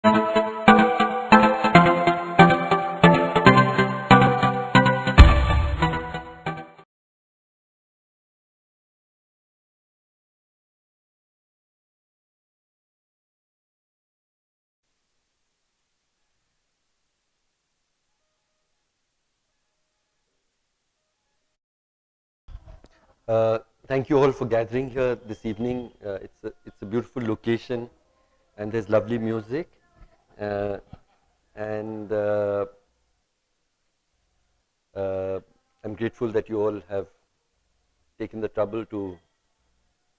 Uh, Thank you all for gathering here this evening. It's a beautiful location, and there's lovely music. Uh, and uh, I'm grateful that you all have taken the trouble to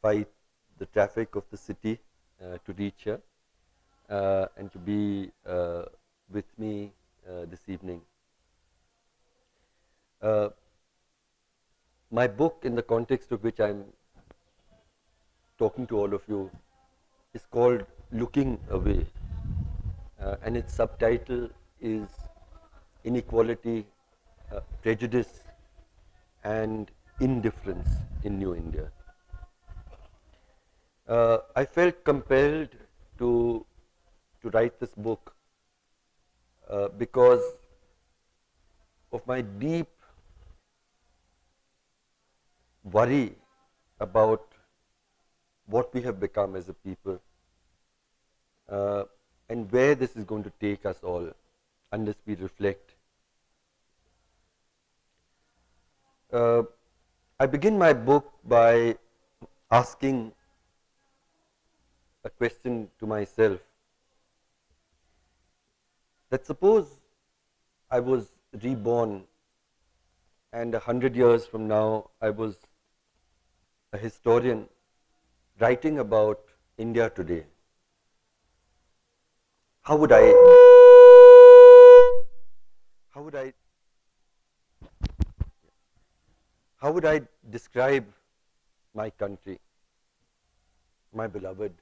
fight the traffic of the city to reach here and to be with me this evening. Uh, my book, in the context of which I'm talking to all of you, is called Looking Away, and its subtitle is Inequality, Prejudice and Indifference in New India. I felt compelled to write this book because of my deep worry about what we have become as a people and where this is going to take us all unless we reflect. I begin my book by asking a question to myself, that suppose I was reborn and 100 years from now I was a historian writing about India today. How would I how would I how would I describe my country, my beloved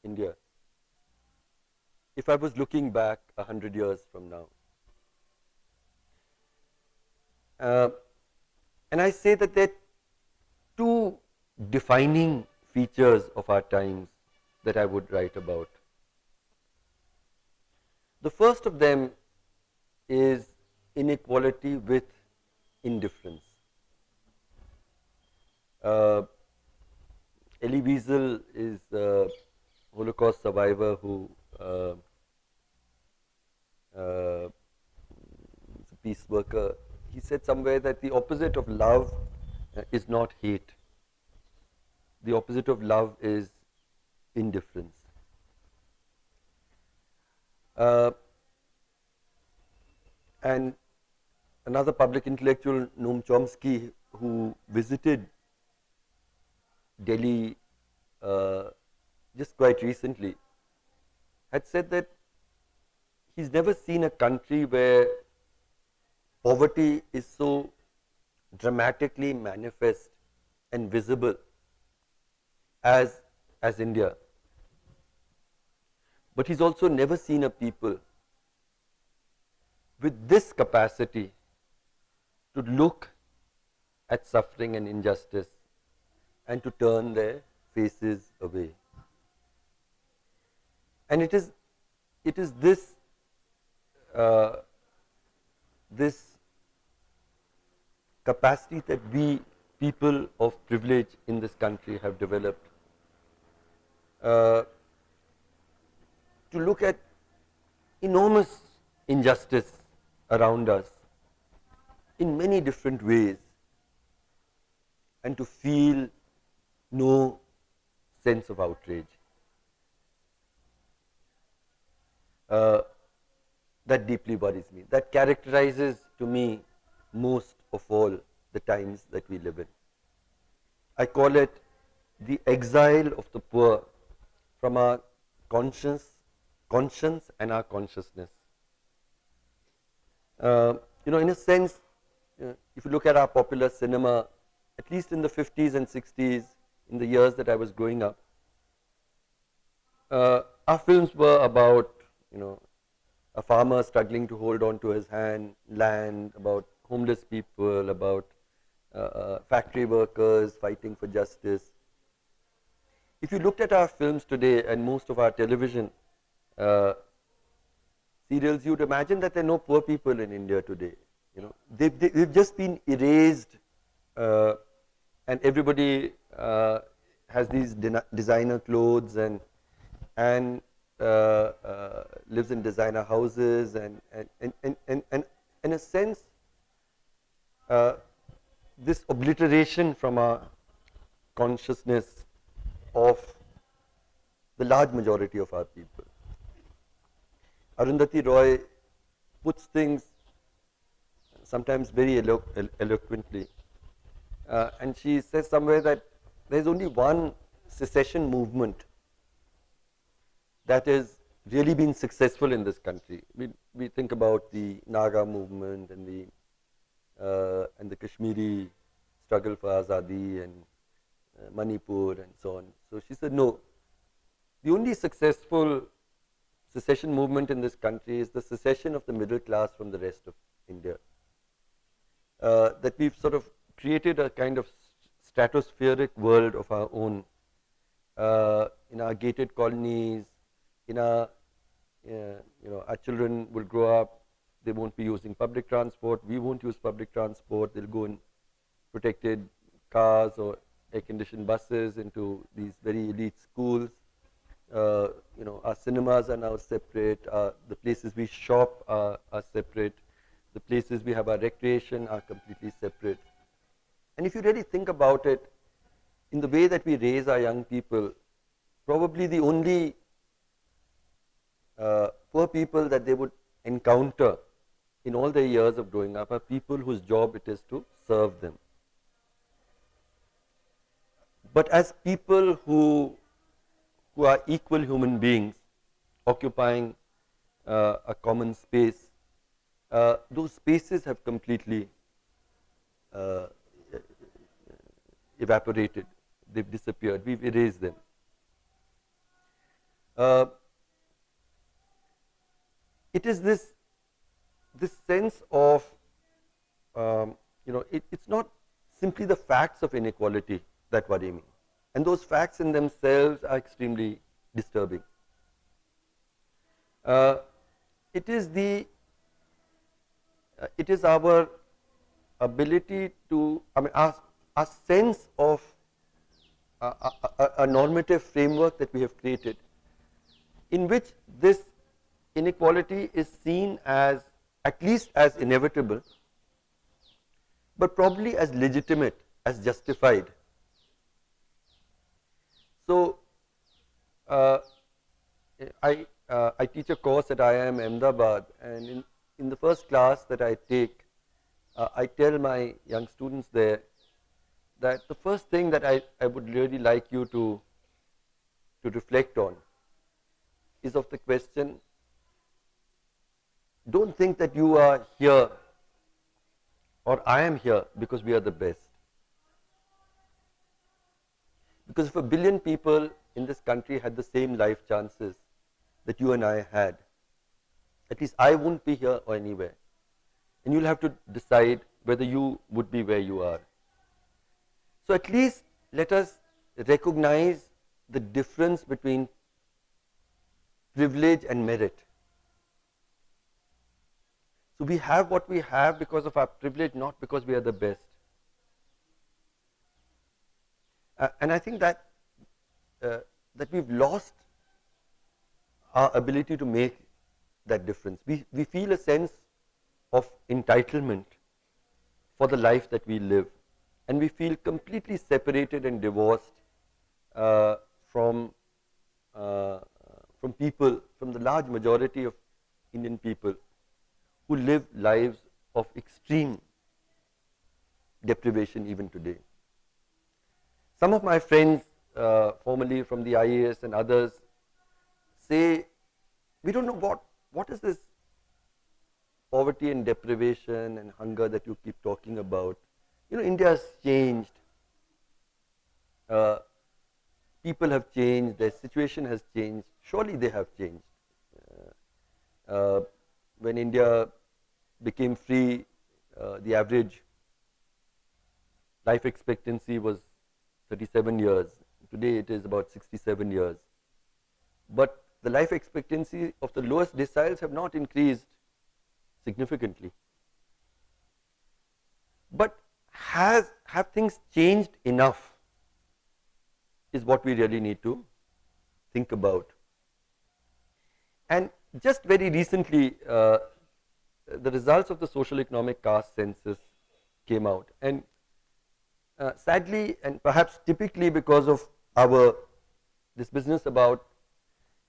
India, if I was looking back 100 years from now? And I say that there are two defining features of our times that I would write about. The first of them is inequality with indifference. Elie Wiesel is a Holocaust survivor who is a peace worker. He said somewhere that the opposite of love is not hate. The opposite of love is indifference. And another public intellectual, Noam Chomsky, who visited Delhi just quite recently, had said that he's never seen a country where poverty is so dramatically manifest and visible as India. But he's also never seen a people with this capacity to look at suffering and injustice and to turn their faces away. And it is this this capacity that we people of privilege in this country have developed to look at enormous injustice around us in many different ways and to feel no sense of outrage. That deeply worries me. That characterizes to me most of all the times that we live in. I call it the exile of the poor from our conscience and our consciousness. In a sense, if you look at our popular cinema, at least in the 50s and 60s, in the years that I was growing up, our films were about, a farmer struggling to hold on to his land, about homeless people, about factory workers fighting for justice. If you looked at our films today and most of our television, uh, serials, you'd imagine that there are no poor people in India today. You know, they've just been erased, uh, and everybody has these designer clothes and lives in designer houses and in a sense, uh, this obliteration from our consciousness of the large majority of our people. Arundhati Roy puts things sometimes very eloquently. And she says somewhere that there's only one secession movement that has really been successful in this country. We think about the Naga movement and the Kashmiri struggle for Azadi and Manipur and so on. So she said, no, the only successful secession movement in this country is the secession of the middle class from the rest of India. That we've sort of created a kind of stratospheric world of our own in our gated colonies, in our, our children will grow up, they won't be using public transport, we won't use public transport, they'll go in protected cars or air-conditioned buses into these very elite schools. Our cinemas are now separate, the places we shop are separate, the places we have our recreation are completely separate. And if you really think about it, in the way that we raise our young people, probably the only poor people that they would encounter in all their years of growing up are people whose job it is to serve them. But as people who are equal human beings, occupying a common space, those spaces have completely evaporated. They've disappeared. We've erased them. It is this sense of, it's not simply the facts of inequality that worry me. And those facts in themselves are extremely disturbing. It is our ability to, our sense of a normative framework that we have created, in which this inequality is seen as, at least as inevitable, but probably as legitimate, as justified. So, I teach a course at IIM Ahmedabad, and in the first class that I take, I tell my young students there that the first thing that I would really like you to reflect on is of the question, don't think that you are here or I am here because we are the best. Because if 1 billion people in this country had the same life chances that you and I had, at least I won't be here or anywhere. And you'll have to decide whether you would be where you are. So at least let us recognize the difference between privilege and merit. So we have what we have because of our privilege, not because we are the best. And I think that we've lost our ability to make that difference. We feel a sense of entitlement for the life that we live, and we feel completely separated and divorced from people, from the large majority of Indian people who live lives of extreme deprivation even today. Some of my friends, formerly from the IAS and others, say, we don't know what is this poverty and deprivation and hunger that you keep talking about. India has changed. People have changed. Their situation has changed. Surely they have changed. When India became free, the average life expectancy was 37 years. Today it is about 67 years. But the life expectancy of the lowest deciles have not increased significantly. But have things changed enough is what we really need to think about. And just very recently, the results of the social economic caste census came out, and sadly and perhaps typically because of this business about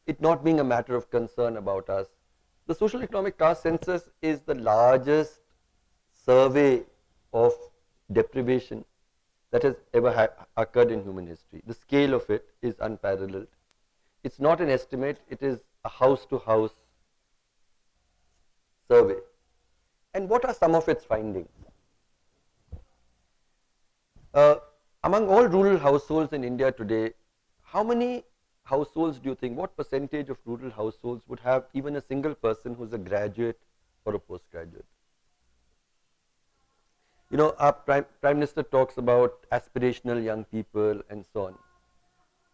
it not being a matter of concern about us, the social economic caste census is the largest survey of deprivation that has ever occurred in human history. The scale of it is unparalleled. It's not an estimate, it is a house-to-house survey. And what are some of its findings? Among all rural households in India today, how many households do you think, what percentage of rural households would have even a single person who's a graduate or a postgraduate? You know, our Prime Minister talks about aspirational young people and so on.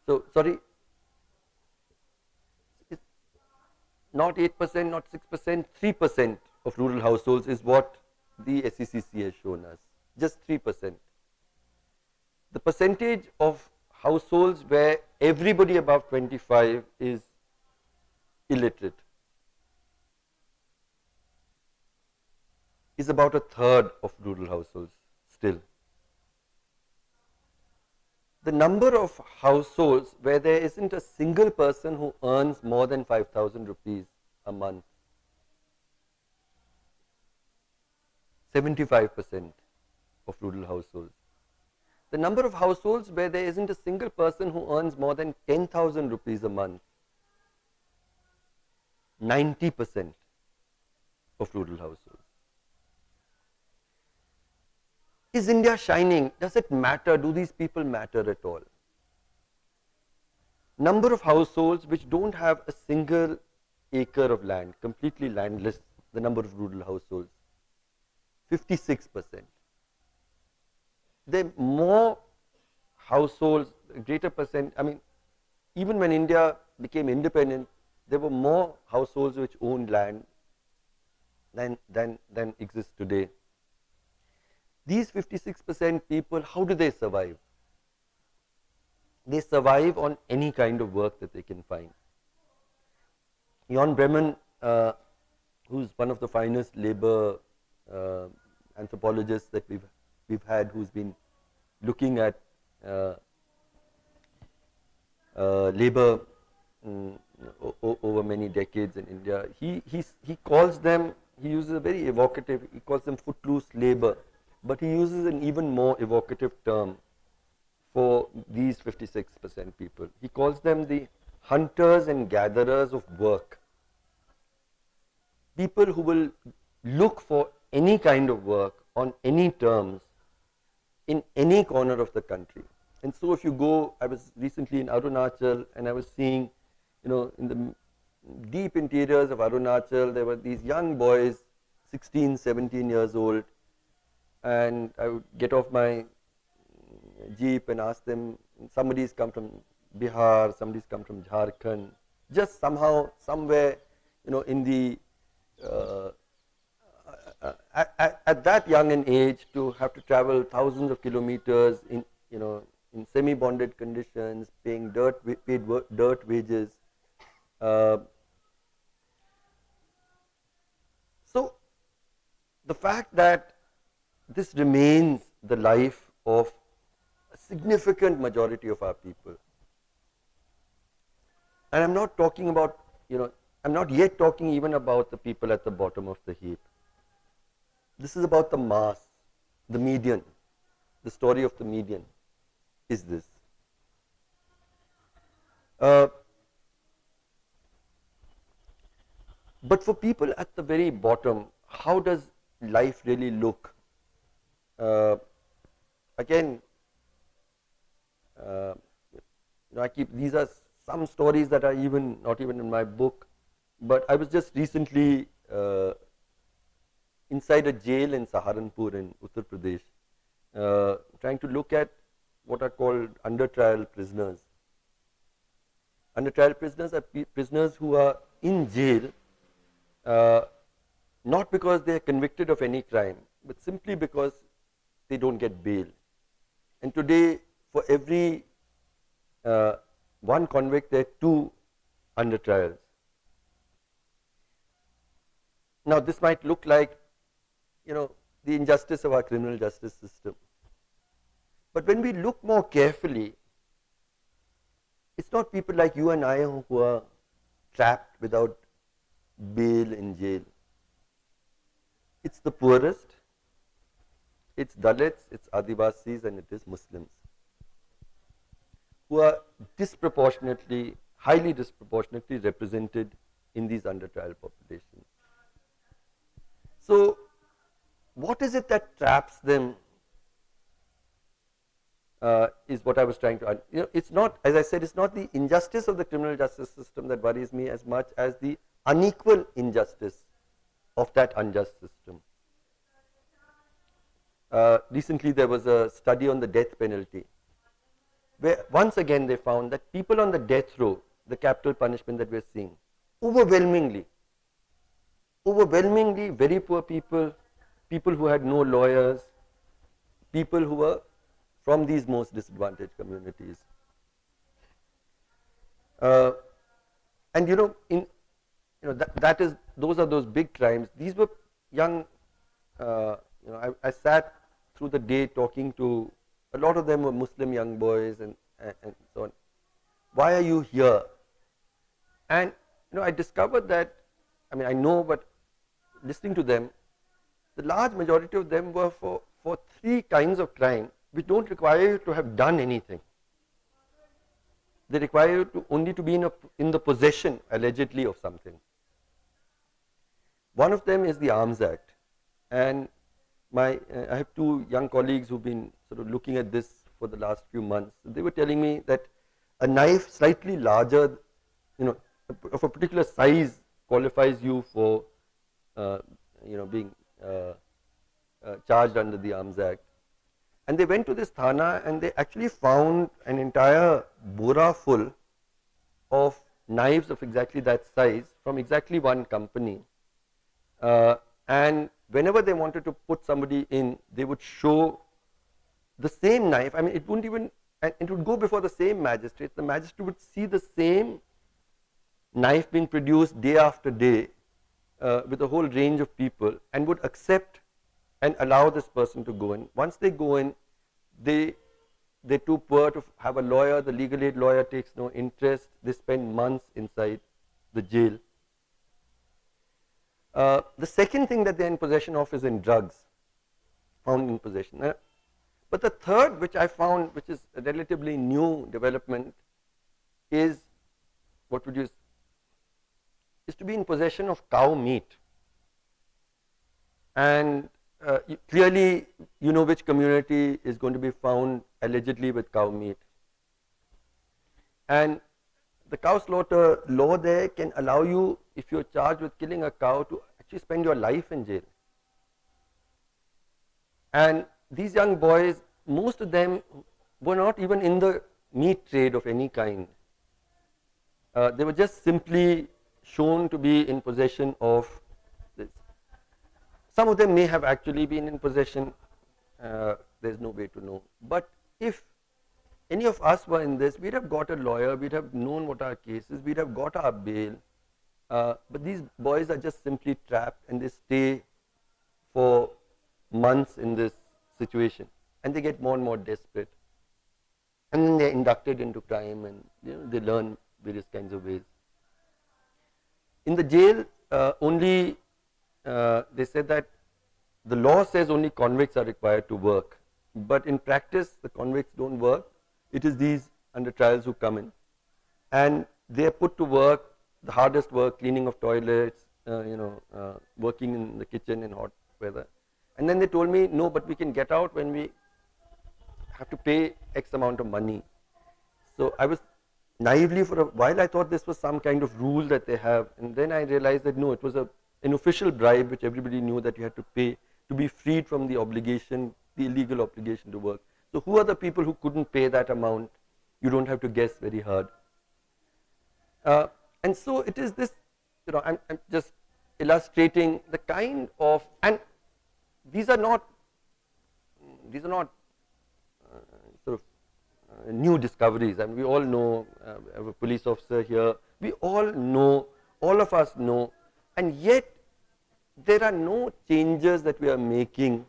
So, sorry, it's not 8%, not 6%, 3% of rural households is what the SECC has shown us, just 3%. The percentage of households where everybody above 25 is illiterate is about a third of rural households still. The number of households where there isn't a single person who earns more than 5,000 rupees a month, 75% of rural households. The number of households where there isn't a single person who earns more than 10,000 rupees a month, 90% of rural households. Is India shining? Does it matter? Do these people matter at all? Number of households which don't have a single acre of land, completely landless, the number of rural households, 56%. There are more households, greater percent, I mean, even when India became independent, there were more households which owned land than exists today. These 56% people, how do they survive? They survive on any kind of work that they can find. Jan Bremen, who's one of the finest labor anthropologists that we've had, who's been looking at labor over many decades in India, he calls them, he uses a very evocative, he calls them footloose labor, but he uses an even more evocative term for these 56% people. He calls them the hunters and gatherers of work. People who will look for any kind of work on any terms in any corner of the country. And so if you go, I was recently in Arunachal and I was seeing, you know, in the deep interiors of Arunachal, there were these young boys, 16, 17 years old, and I would get off my jeep and ask them, somebody's come from Bihar, somebody's come from Jharkhand, just somehow, somewhere, you know, in the, at that young an age, to have to travel thousands of kilometers in, you know, in semi-bonded conditions, paid dirt wages. So the fact that this remains the life of a significant majority of our people, and I'm not talking about, you know, I'm not yet talking even about the people at the bottom of the heap. This is about the mass, the median. The story of the median is this. But for people at the very bottom, how does life really look? Again, you know, these are some stories that are not even in my book, but I was just recently inside a jail in Saharanpur in Uttar Pradesh, trying to look at what are called under trial prisoners. Under trial prisoners are prisoners who are in jail uh, not because they are convicted of any crime, but simply because they don't get bail. And today, for every one convict, there are two under trials. Now, this might look like, the injustice of our criminal justice system. But when we look more carefully, it's not people like you and I who are trapped without bail in jail. It's the poorest, it's Dalits, it's Adivasis, and it is Muslims who are disproportionately, highly disproportionately represented in these under trial populations. So, what is it that traps them is what I was trying to, it's not, as I said, it's not the injustice of the criminal justice system that worries me as much as the unequal injustice of that unjust system. Recently there was a study on the death penalty, where once again they found that people on the death row, the capital punishment that we're seeing, overwhelmingly very poor people, people who had no lawyers, people who were from these most disadvantaged communities. And those are those big crimes. These were young, I sat through the day talking to, a lot of them were Muslim young boys and so on. Why are you here? And I discovered that, I know, but listening to them, the large majority of them were for three kinds of crime which don't require you to have done anything. They require you to only to be in the possession, allegedly, of something. One of them is the Arms Act, and I have two young colleagues who've been sort of looking at this for the last few months. They were telling me that a knife slightly larger, of a particular size, qualifies you for, being charged under the Arms Act. And they went to this thana and they actually found an entire bora full of knives of exactly that size from exactly one company. And whenever they wanted to put somebody in, they would show the same knife. It wouldn't even, and it would go before the same magistrate. The magistrate would see the same knife being produced day after day with a whole range of people, and would accept and allow this person to go in. Once they go in, they're too poor to have a lawyer. The legal aid lawyer takes no interest. They spend months inside the jail. The second thing that they're in possession of is in drugs, found in possession. But the third, which I found, which is a relatively new development, is what would you, is to be in possession of cow meat. And clearly, you know which community is going to be found allegedly with cow meat. And the cow slaughter law there can allow you, if you're charged with killing a cow, to actually spend your life in jail. And these young boys, most of them were not even in the meat trade of any kind. They were just simply shown to be in possession of this. Some of them may have actually been in possession, there's no way to know. But if any of us were in this, we'd have got a lawyer, we'd have known what our case is, we'd have got our bail. But these boys are just simply trapped, and they stay for months in this situation, and they get more and more desperate. And then they're inducted into crime, and they learn various kinds of ways. In the jail, they said that the law says only convicts are required to work, but in practice the convicts don't work. It is these under trials who come in, and they are put to work, the hardest work, cleaning of toilets, working in the kitchen in hot weather. And then they told me, no, but we can get out when we have to pay X amount of money. So I was naively, for a while, I thought this was some kind of rule that they have, and then I realized that no, it was an official bribe which everybody knew that you had to pay to be freed from the obligation, the illegal obligation to work. So who are the people who couldn't pay that amount? You don't have to guess very hard. Uh, and so it is this, I'm just illustrating the kind of, and these are not, these are not sort of new discoveries. And we all know, we have a police officer here, we all know, all of us know, and yet there are no changes that we are making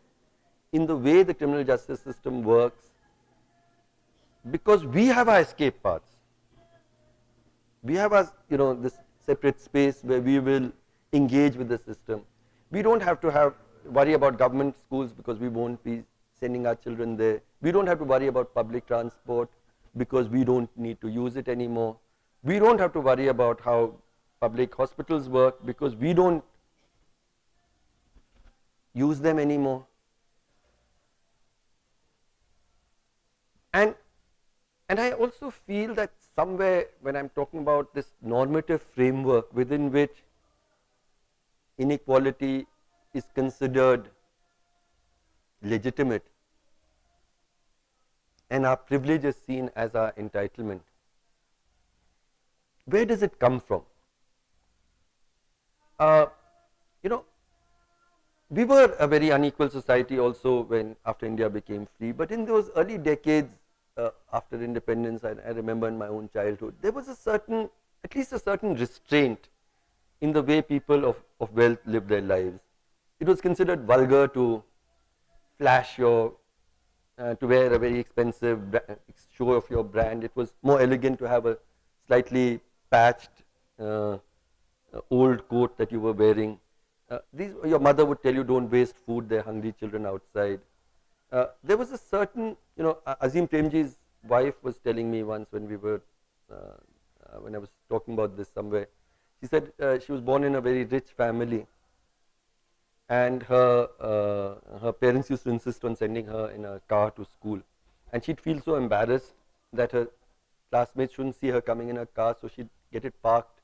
in the way the criminal justice system works, because we have our escape paths. We have our, this separate space where we will engage with the system. We don't have to worry about government schools because we won't be sending our children there. We don't have to worry about public transport because we don't need to use it anymore. We don't have to worry about how public hospitals work because we don't use them anymore. And I also feel that somewhere when I'm talking about this normative framework within which inequality is considered legitimate and our privilege is seen as our entitlement, where does it come from? We were a very unequal society also after India became free, but in those early decades after independence, I remember in my own childhood, there was at least a certain restraint in the way people of wealth lived their lives. It was considered vulgar to flash to wear a very expensive show of your brand. It was more elegant to have a slightly patched old coat that you were wearing. Your mother would tell you, don't waste food, there are hungry children outside. There was a certain, Azim Premji's wife was telling me once when I was talking about this somewhere. She said she was born in a very rich family, and her parents used to insist on sending her in a car to school, and she'd feel so embarrassed that her classmates shouldn't see her coming in a car, so she'd get it parked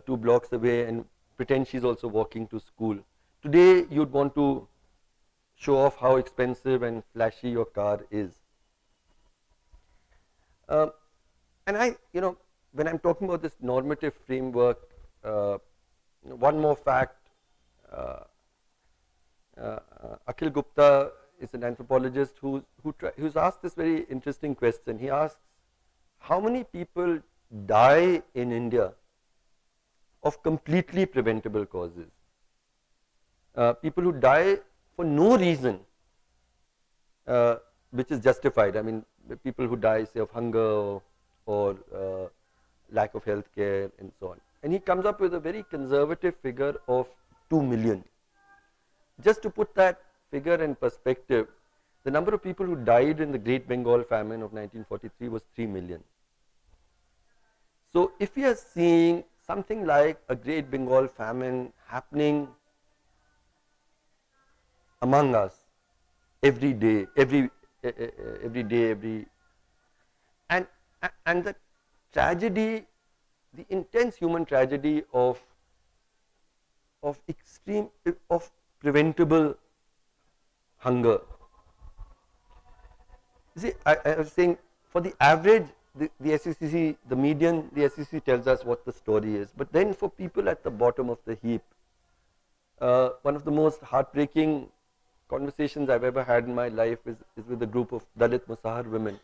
2 blocks away and pretend she's also walking to school. Today, you'd want to show off how expensive and flashy your car is. And when I'm talking about this normative framework, one more fact, Akhil Gupta is an anthropologist who's asked this very interesting question. He asks, how many people die in India of completely preventable causes? People who die for no reason which is justified. I mean, people who die, say, of hunger or lack of health care and so on. And he comes up with a very conservative figure of 2 million. Just to put that figure in perspective, the number of people who died in the Great Bengal famine of 1943 was 3 million. So if we are seeing something like a Great Bengal famine happening among us every day, and the tragedy, the intense human tragedy of preventable hunger. See, I was saying, for the average, the SECC, the median, the SECC tells us what the story is. But then for people at the bottom of the heap, one of the most heartbreaking conversations I've ever had in my life is with a group of Dalit Musahar women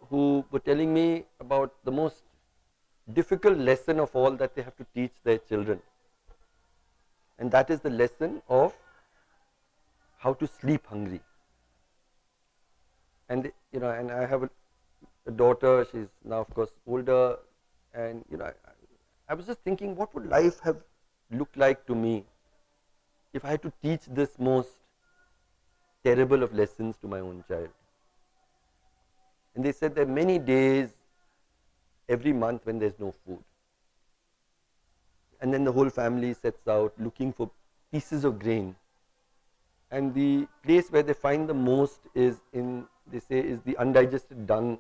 who were telling me about the most difficult lesson of all that they have to teach their children. And that is the lesson of how to sleep hungry. And and I have a daughter. She's now, of course, older. And I was just thinking, what would life have looked like to me if I had to teach this most terrible of lessons to my own child? And they said there are many days every month when there's no food. And then the whole family sets out looking for pieces of grain. And the place where they find the most is the undigested dung,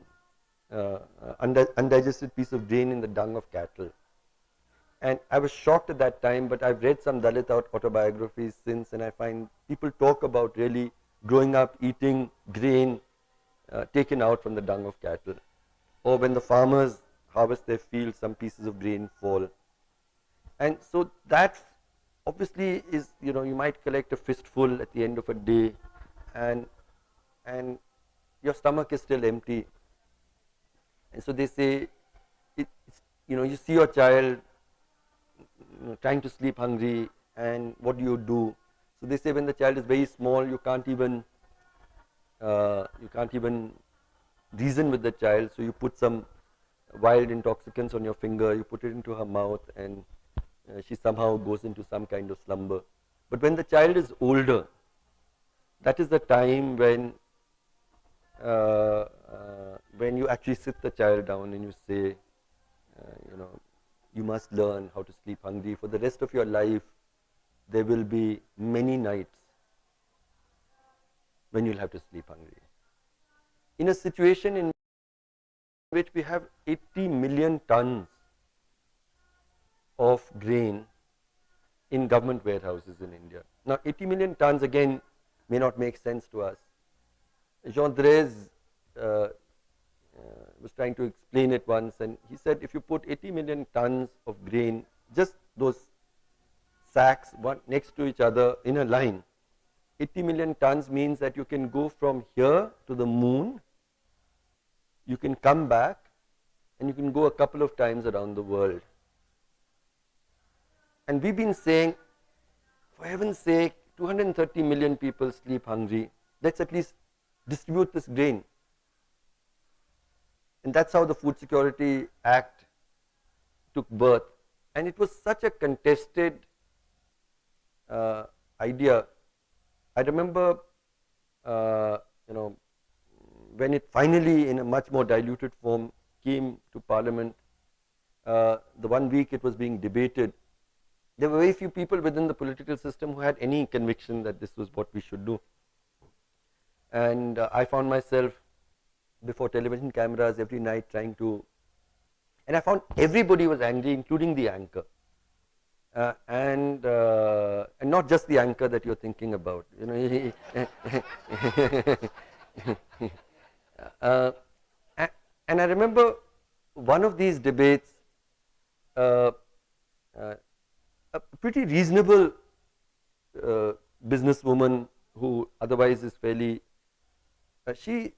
undigested piece of grain in the dung of cattle. And I was shocked at that time, but I've read some Dalit autobiographies since, and I find people talk about really growing up eating grain taken out from the dung of cattle. Or when the farmers harvest their fields, some pieces of grain fall. And so that obviously is, you might collect a fistful at the end of a day, and your stomach is still empty. And so they say, you see your child trying to sleep hungry, and what do? So they say when the child is very small, you can't even reason with the child. So you put some wild intoxicants on your finger, you put it into her mouth, and she somehow goes into some kind of slumber. But when the child is older, that is the time when you actually sit the child down and you say, you must learn how to sleep hungry. For the rest of your life, there will be many nights when you'll have to sleep hungry. In a situation in which we have 80 million tons of grain in government warehouses in India. Now 80 million tons again may not make sense to us. Jean Drèze was trying to explain it once, and he said if you put 80 million tons of grain, just those sacks one next to each other in a line, 80 million tons means that you can go from here to the moon, you can come back, and you can go a couple of times around the world. And we've been saying, for heaven's sake, 230 million people sleep hungry. Let's at least distribute this grain. And that's how the Food Security Act took birth. And it was such a contested idea. I remember, when it finally, in a much more diluted form, came to Parliament, the 1 week it was being debated, there were very few people within the political system who had any conviction that this was what we should do. And I found myself before television cameras every night trying to, and I found everybody was angry, including the anchor. And not just the anchor that you're thinking about. And I remember one of these debates, a pretty reasonable businesswoman who otherwise is fairly, she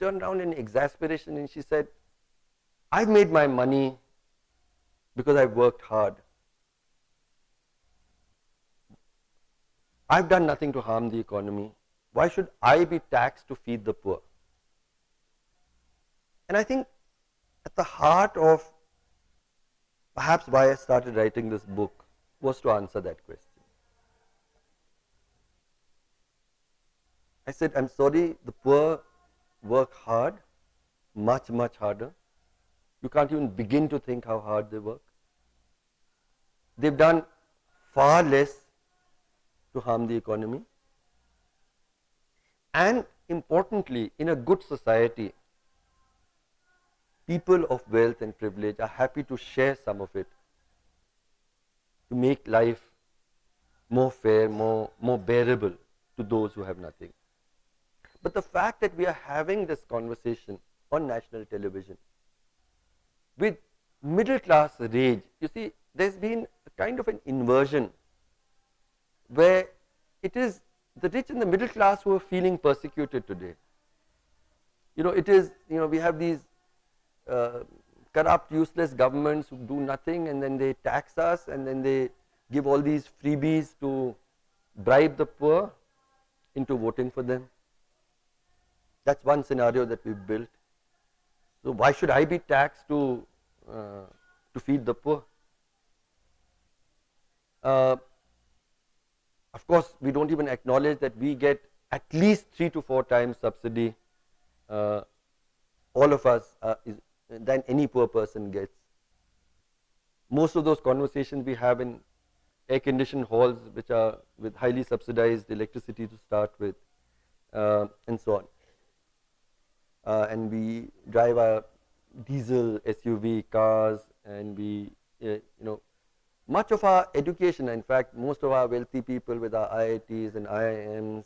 turned around in exasperation and she said, I've made my money because I've worked hard. I've done nothing to harm the economy. Why should I be taxed to feed the poor? And I think at the heart of perhaps why I started writing this book was to answer that question. I said, I'm sorry, the poor work hard, much, much harder. You can't even begin to think how hard they work. They've done far less to harm the economy. And importantly, in a good society, people of wealth and privilege are happy to share some of it to make life more fair, more bearable to those who have nothing. But the fact that we are having this conversation on national television with middle class rage, you see, there's been a kind of an inversion where it is the rich and the middle class who are feeling persecuted today. It is, we have these corrupt, useless governments who do nothing, and then they tax us, and then they give all these freebies to bribe the poor into voting for them. That's one scenario that we've built. So why should I be taxed to feed the poor? Of course, we don't even acknowledge that we get at least 3 to 4 times subsidy, all of us, than any poor person gets. Most of those conversations we have in air-conditioned halls, which are with highly subsidized electricity to start with, and so on. And we drive our diesel SUV cars, and we, much of our education, in fact, most of our wealthy people with our IITs and IIMs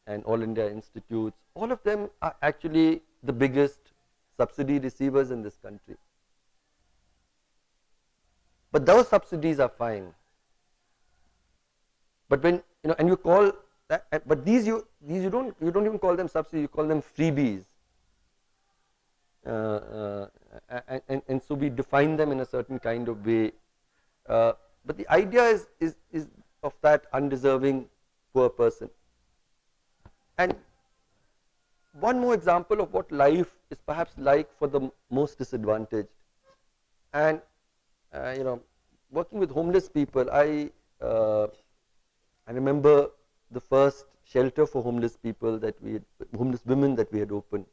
and All India Institutes, all of them are actually the biggest subsidy receivers in this country. But those subsidies are fine. But when and you call that, but these you don't even call them subsidies. You call them freebies. And so we define them in a certain kind of way. But the idea is of that undeserving poor person. And one more example of what life is perhaps like for the most disadvantaged. And working with homeless people, I remember the first shelter for homeless people homeless women that we had opened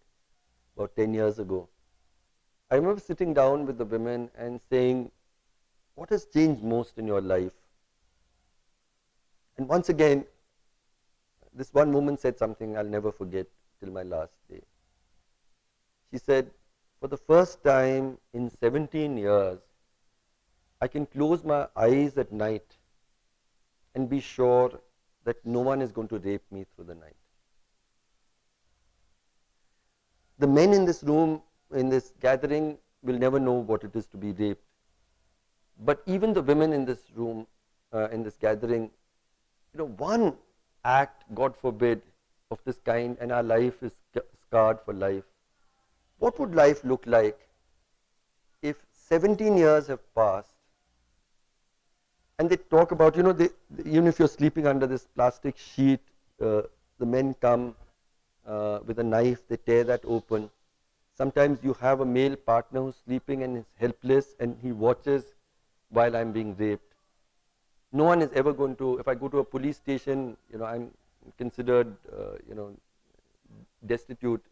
about 10 years ago. I remember sitting down with the women and saying, what has changed most in your life? And once again, this one woman said something I'll never forget till my last day. She said, for the first time in 17 years, I can close my eyes at night and be sure that no one is going to rape me through the night. The men in this room, in this gathering, will never know what it is to be raped. But even the women in this room, in this gathering, one act, God forbid, of this kind, and our life is scarred for life. What would life look like if 17 years have passed? And they talk about, even if you're sleeping under this plastic sheet, the men come with a knife, they tear that open. Sometimes you have a male partner who's sleeping and is helpless and he watches while I'm being raped. No one is ever going to, if I go to a police station, I'm considered, destitute.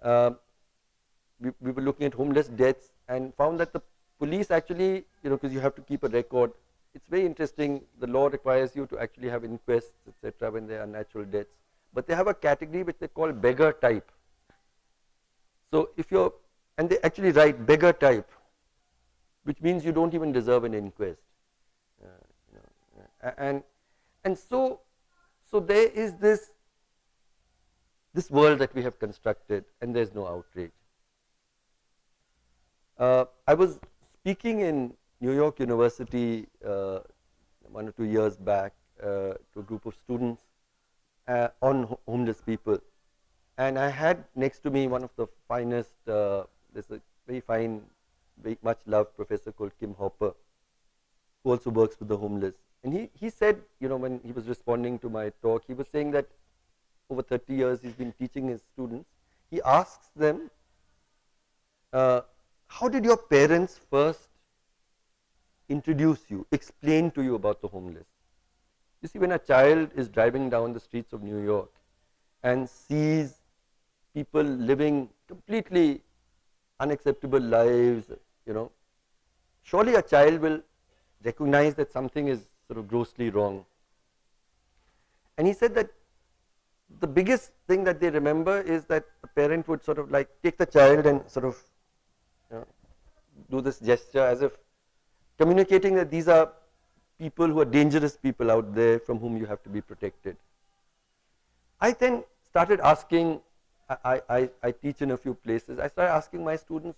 We were looking at homeless deaths and found that the police actually, because you have to keep a record, it's very interesting. The law requires you to actually have inquests, etc., when there are natural deaths. But they have a category which they call beggar type. So if you're, and they actually write beggar type, which means you don't even deserve an inquest. And so there is this world that we have constructed, and there's no outrage. I was speaking in New York University 1 or 2 years back to a group of students on homeless people. And I had next to me one of the finest, there's a very fine, very much loved professor called Kim Hopper, who also works with the homeless. And he said, when he was responding to my talk, he was saying that over 30 years he's been teaching his students. He asks them, how did your parents first introduce you, explain to you about the homeless? You see, when a child is driving down the streets of New York and sees people living completely unacceptable lives, surely a child will recognize that something is sort of grossly wrong. And he said that the biggest thing that they remember is that a parent would sort of like take the child and sort of do this gesture as if communicating that these are people who are dangerous people out there from whom you have to be protected. I then started asking, I teach in a few places, I started asking my students,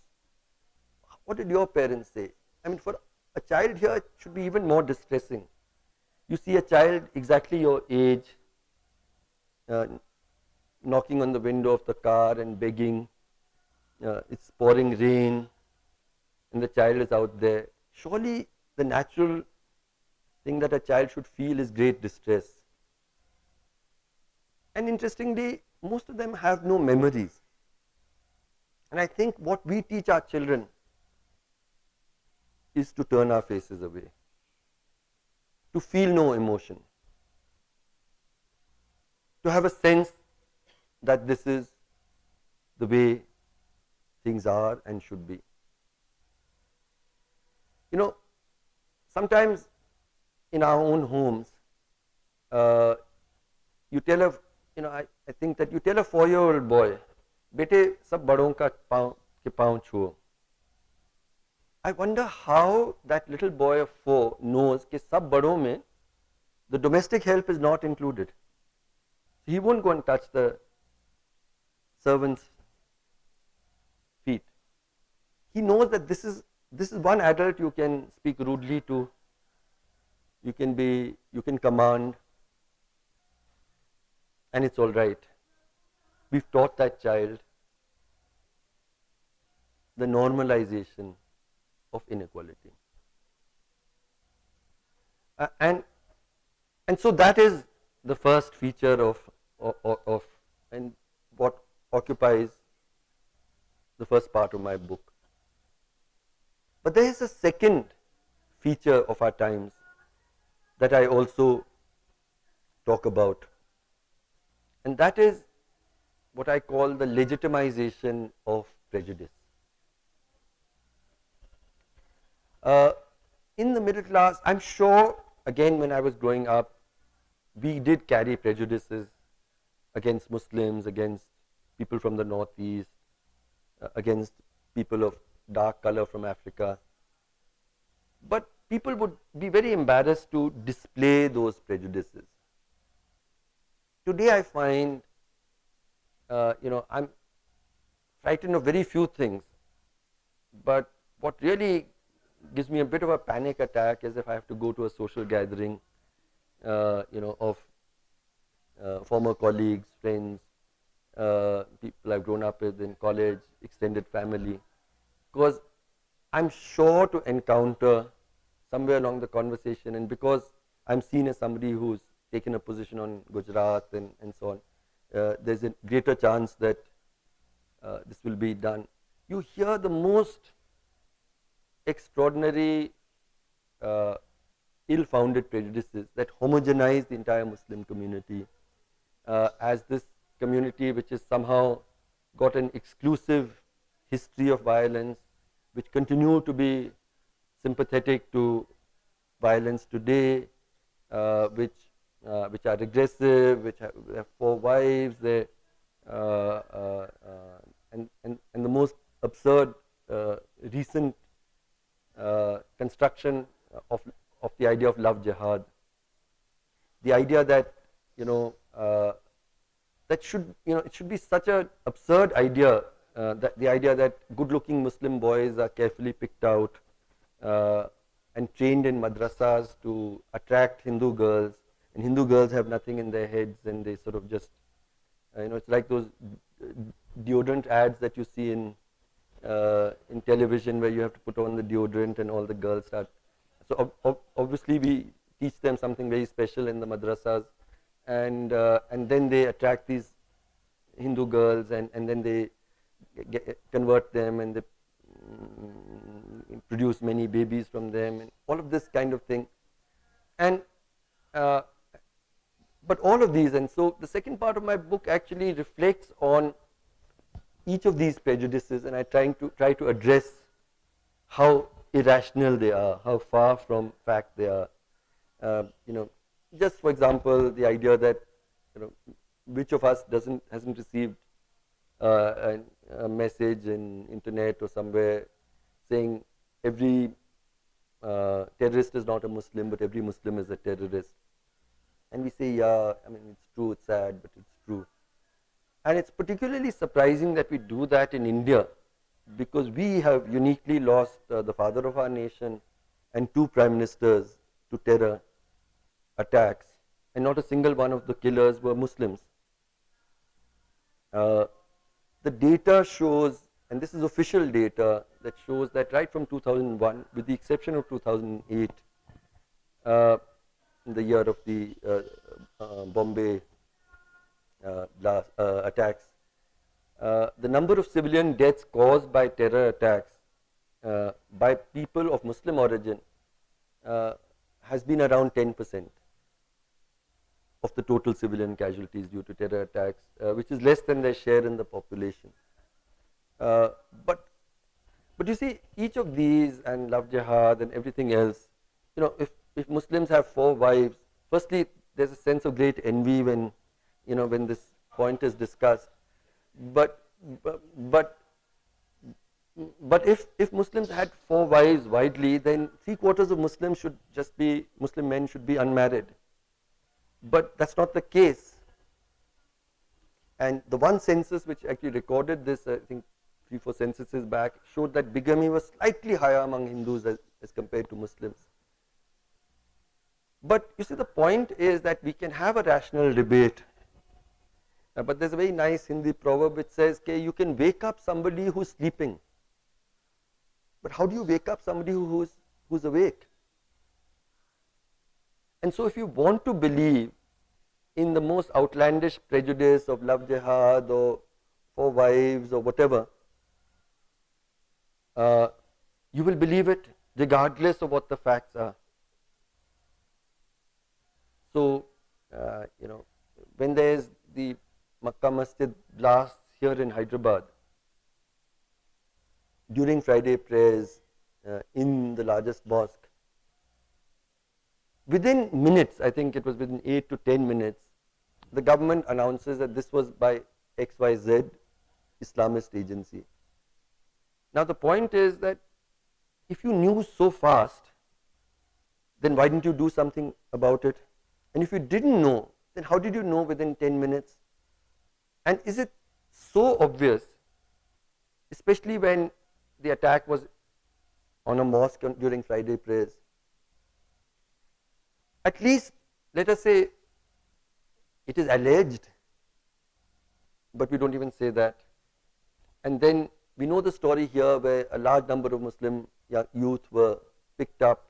what did your parents say? I mean, for a child here, it should be even more distressing. You see a child exactly your age, knocking on the window of the car and begging, it's pouring rain, and the child is out there. Surely the natural thing that a child should feel is great distress. And interestingly, most of them have no memories. And I think what we teach our children is to turn our faces away, to feel no emotion, to have a sense that this is the way things are and should be. Sometimes in our own homes, you tell I think that you tell a 4-year-old boy, "Bete, sab badon ka paun chuo." I wonder how that little boy of 4 knows that sab badon mein the domestic help is not included. He won't go and touch the servant's feet. He knows that this is this is one adult you can speak rudely to, you can command, and it's all right. We've taught that child the normalization of inequality. And so that is the first feature of and what occupies the first part of my book. But there is a second feature of our times that I also talk about, and that is what I call the legitimization of prejudice. In the middle class, I'm sure, again, when I was growing up, we did carry prejudices against Muslims, against people from the Northeast, against people of dark color from Africa. But people would be very embarrassed to display those prejudices. Today I find, I'm frightened of very few things, but what really gives me a bit of a panic attack is if I have to go to a social gathering, of former colleagues, friends, people I've grown up with in college, extended family, because I'm sure to encounter somewhere along the conversation, and because I'm seen as somebody who's taken a position on Gujarat and so on, there's a greater chance that this will be done. You hear the most extraordinary ill-founded prejudices that homogenize the entire Muslim community as this community which has somehow got an exclusive history of violence, which continue to be sympathetic to violence today, which are regressive, which have 4 wives, and the most absurd recent construction of the idea of love jihad, the idea that that should it should be such an absurd idea, that the idea that good-looking Muslim boys are carefully picked out and trained in madrasas to attract Hindu girls, and Hindu girls have nothing in their heads, and they sort of just it's like those deodorant ads that you see in television, where you have to put on the deodorant and all the girls start. So obviously we teach them something very special in the madrasas, and then they attract these Hindu girls, and then they convert them, and they produce many babies from them, and all of this kind of thing. And but all of these, and so the second part of my book actually reflects on each of these prejudices, and I try to address how irrational they are, how far from fact they are. Just for example, the idea that which of us hasn't received a message in internet or somewhere saying every terrorist is not a Muslim, but every Muslim is a terrorist. And we say, yeah, I mean, it's true, it's sad, but it's true. And it's particularly surprising that we do that in India, because we have uniquely lost the father of our nation and 2 prime ministers to terror attacks, and not a single one of the killers were Muslims. The data shows, and this is official data, that shows that right from 2001, with the exception of 2008, the year of the Bombay attacks, the number of civilian deaths caused by terror attacks by people of Muslim origin has been around 10% of the total civilian casualties due to terror attacks, which is less than their share in the population. But you see, each of these, and love jihad and everything else, if Muslims have 4 wives, firstly there's a sense of great envy when when this point is discussed. But if Muslims had 4 wives widely, then 3/4 of Muslim men should be unmarried. But that's not the case. And the one census which actually recorded this, I think 3-4 censuses back, showed that bigamy was slightly higher among Hindus as compared to Muslims. But you see, the point is that we can have a rational debate. But there's a very nice Hindi proverb which says, okay, you can wake up somebody who's sleeping. But how do you wake up somebody who's awake? And so if you want to believe in the most outlandish prejudice of love jihad or for wives or whatever, you will believe it regardless of what the facts are. So, when there is the Makkah Masjid blast here in Hyderabad, during Friday prayers in the largest mosque, within minutes, I think it was within 8 to 10 minutes, the government announces that this was by XYZ Islamist agency. Now the point is that if you knew so fast, then why didn't you do something about it? And if you didn't know, then how did you know within 10 minutes? And is it so obvious, especially when the attack was on a mosque during Friday prayers? At least, let us say, it is alleged, but we don't even say that. And then we know the story here where a large number of Muslim youth were picked up.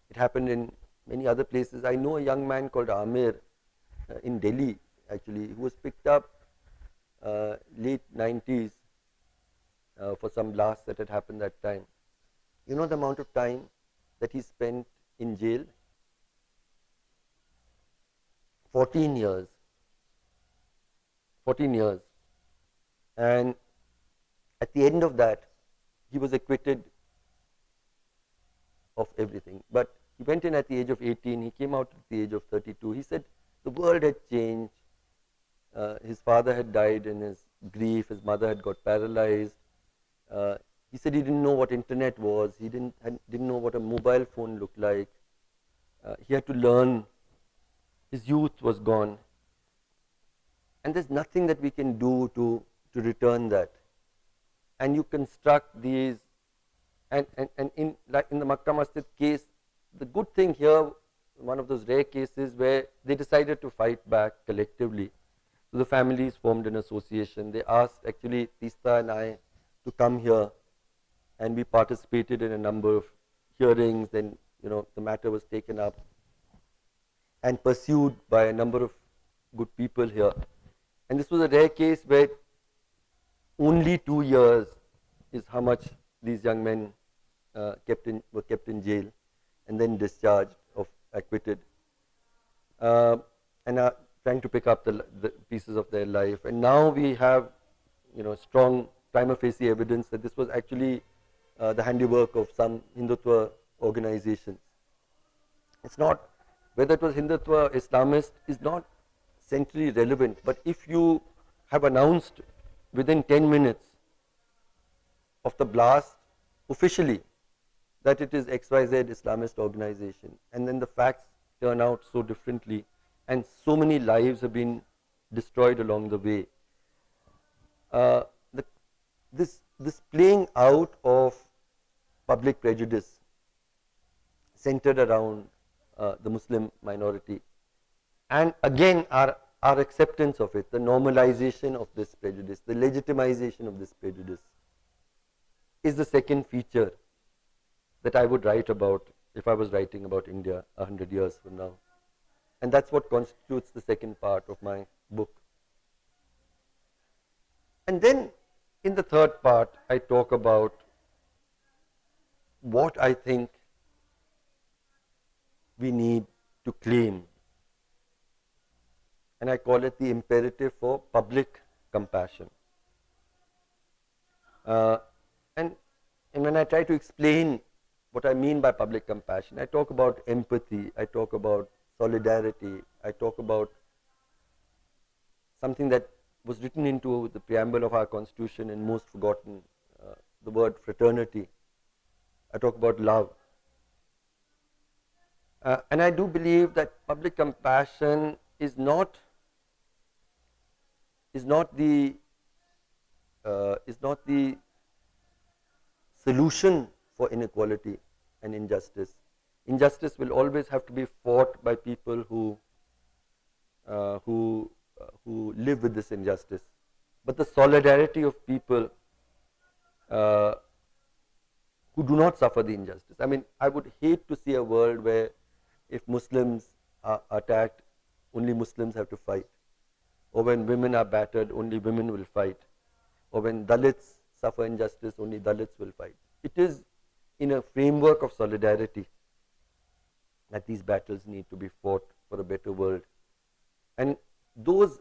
It happened in many other places. I know a young man called Amir in Delhi, actually, who was picked up late 90s for some blast that had happened that time. You know the amount of time that he spent in jail? 14 years. 14 years. And at the end of that, he was acquitted of everything. But he went in at the age of 18, he came out at the age of 32. He said the world had changed. His father had died in his grief, his mother had got paralyzed. He said he didn't know what internet was, he didn't know what a mobile phone looked like. He had to learn. His youth was gone. And there's nothing that we can do to return that. And you construct these, and in the Makkah Masjid case, the good thing here, one of those rare cases where they decided to fight back collectively. So the families formed an association. They asked actually Tista and I to come here, and we participated in a number of hearings. Then the matter was taken up and pursued by a number of good people here. And this was a rare case where only 2 years is how much these young men were kept in jail and then discharged or acquitted, and are trying to pick up the pieces of their life. And now we have strong prima facie evidence that this was actually the handiwork of some Hindutva organizations. It's not, whether it was Hindutva or Islamist is not centrally relevant, but if you have announced within 10 minutes of the blast officially that it is XYZ Islamist organization, and then the facts turn out so differently and so many lives have been destroyed along the way, this playing out of public prejudice centered around the Muslim minority, and again our acceptance of it, the normalization of this prejudice, the legitimization of this prejudice, is the second feature that I would write about if I was writing about India 100 years from now. And that's what constitutes the second part of my book. And then in the third part, I talk about what I think we need to claim. And I call it the imperative for public compassion. And when I try to explain what I mean by public compassion, I talk about empathy, I talk about solidarity, I talk about something that was written into the preamble of our constitution and most forgotten, the word fraternity. I talk about love. And I do believe that public compassion is not the is not the solution for inequality and injustice. Injustice will always have to be fought by people who uh, who who live with this injustice. But the solidarity of people uh, who do not suffer the injustice. I mean, I would hate to see a world where if Muslims are attacked, only Muslims have to fight. Or when women are battered, only women will fight. Or when Dalits suffer injustice, only Dalits will fight. It is in a framework of solidarity that these battles need to be fought for a better world. And those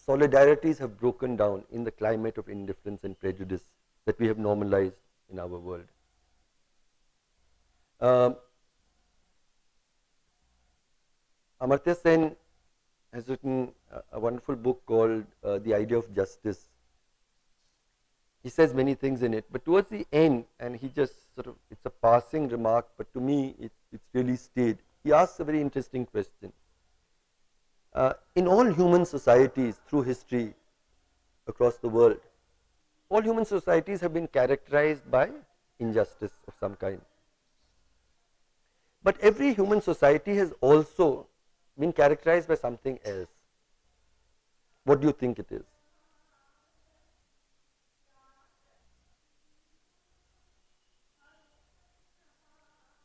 solidarities have broken down in the climate of indifference and prejudice that we have normalized in our world. Amartya Sen has written a wonderful book called The Idea of Justice. He says many things in it, but towards the end, and he just sort of, it's a passing remark, but to me it's really stayed. He asks a very interesting question. In all human societies through history across the world, all human societies have been characterized by injustice of some kind. But every human society has also been characterized by something else. What do you think it is?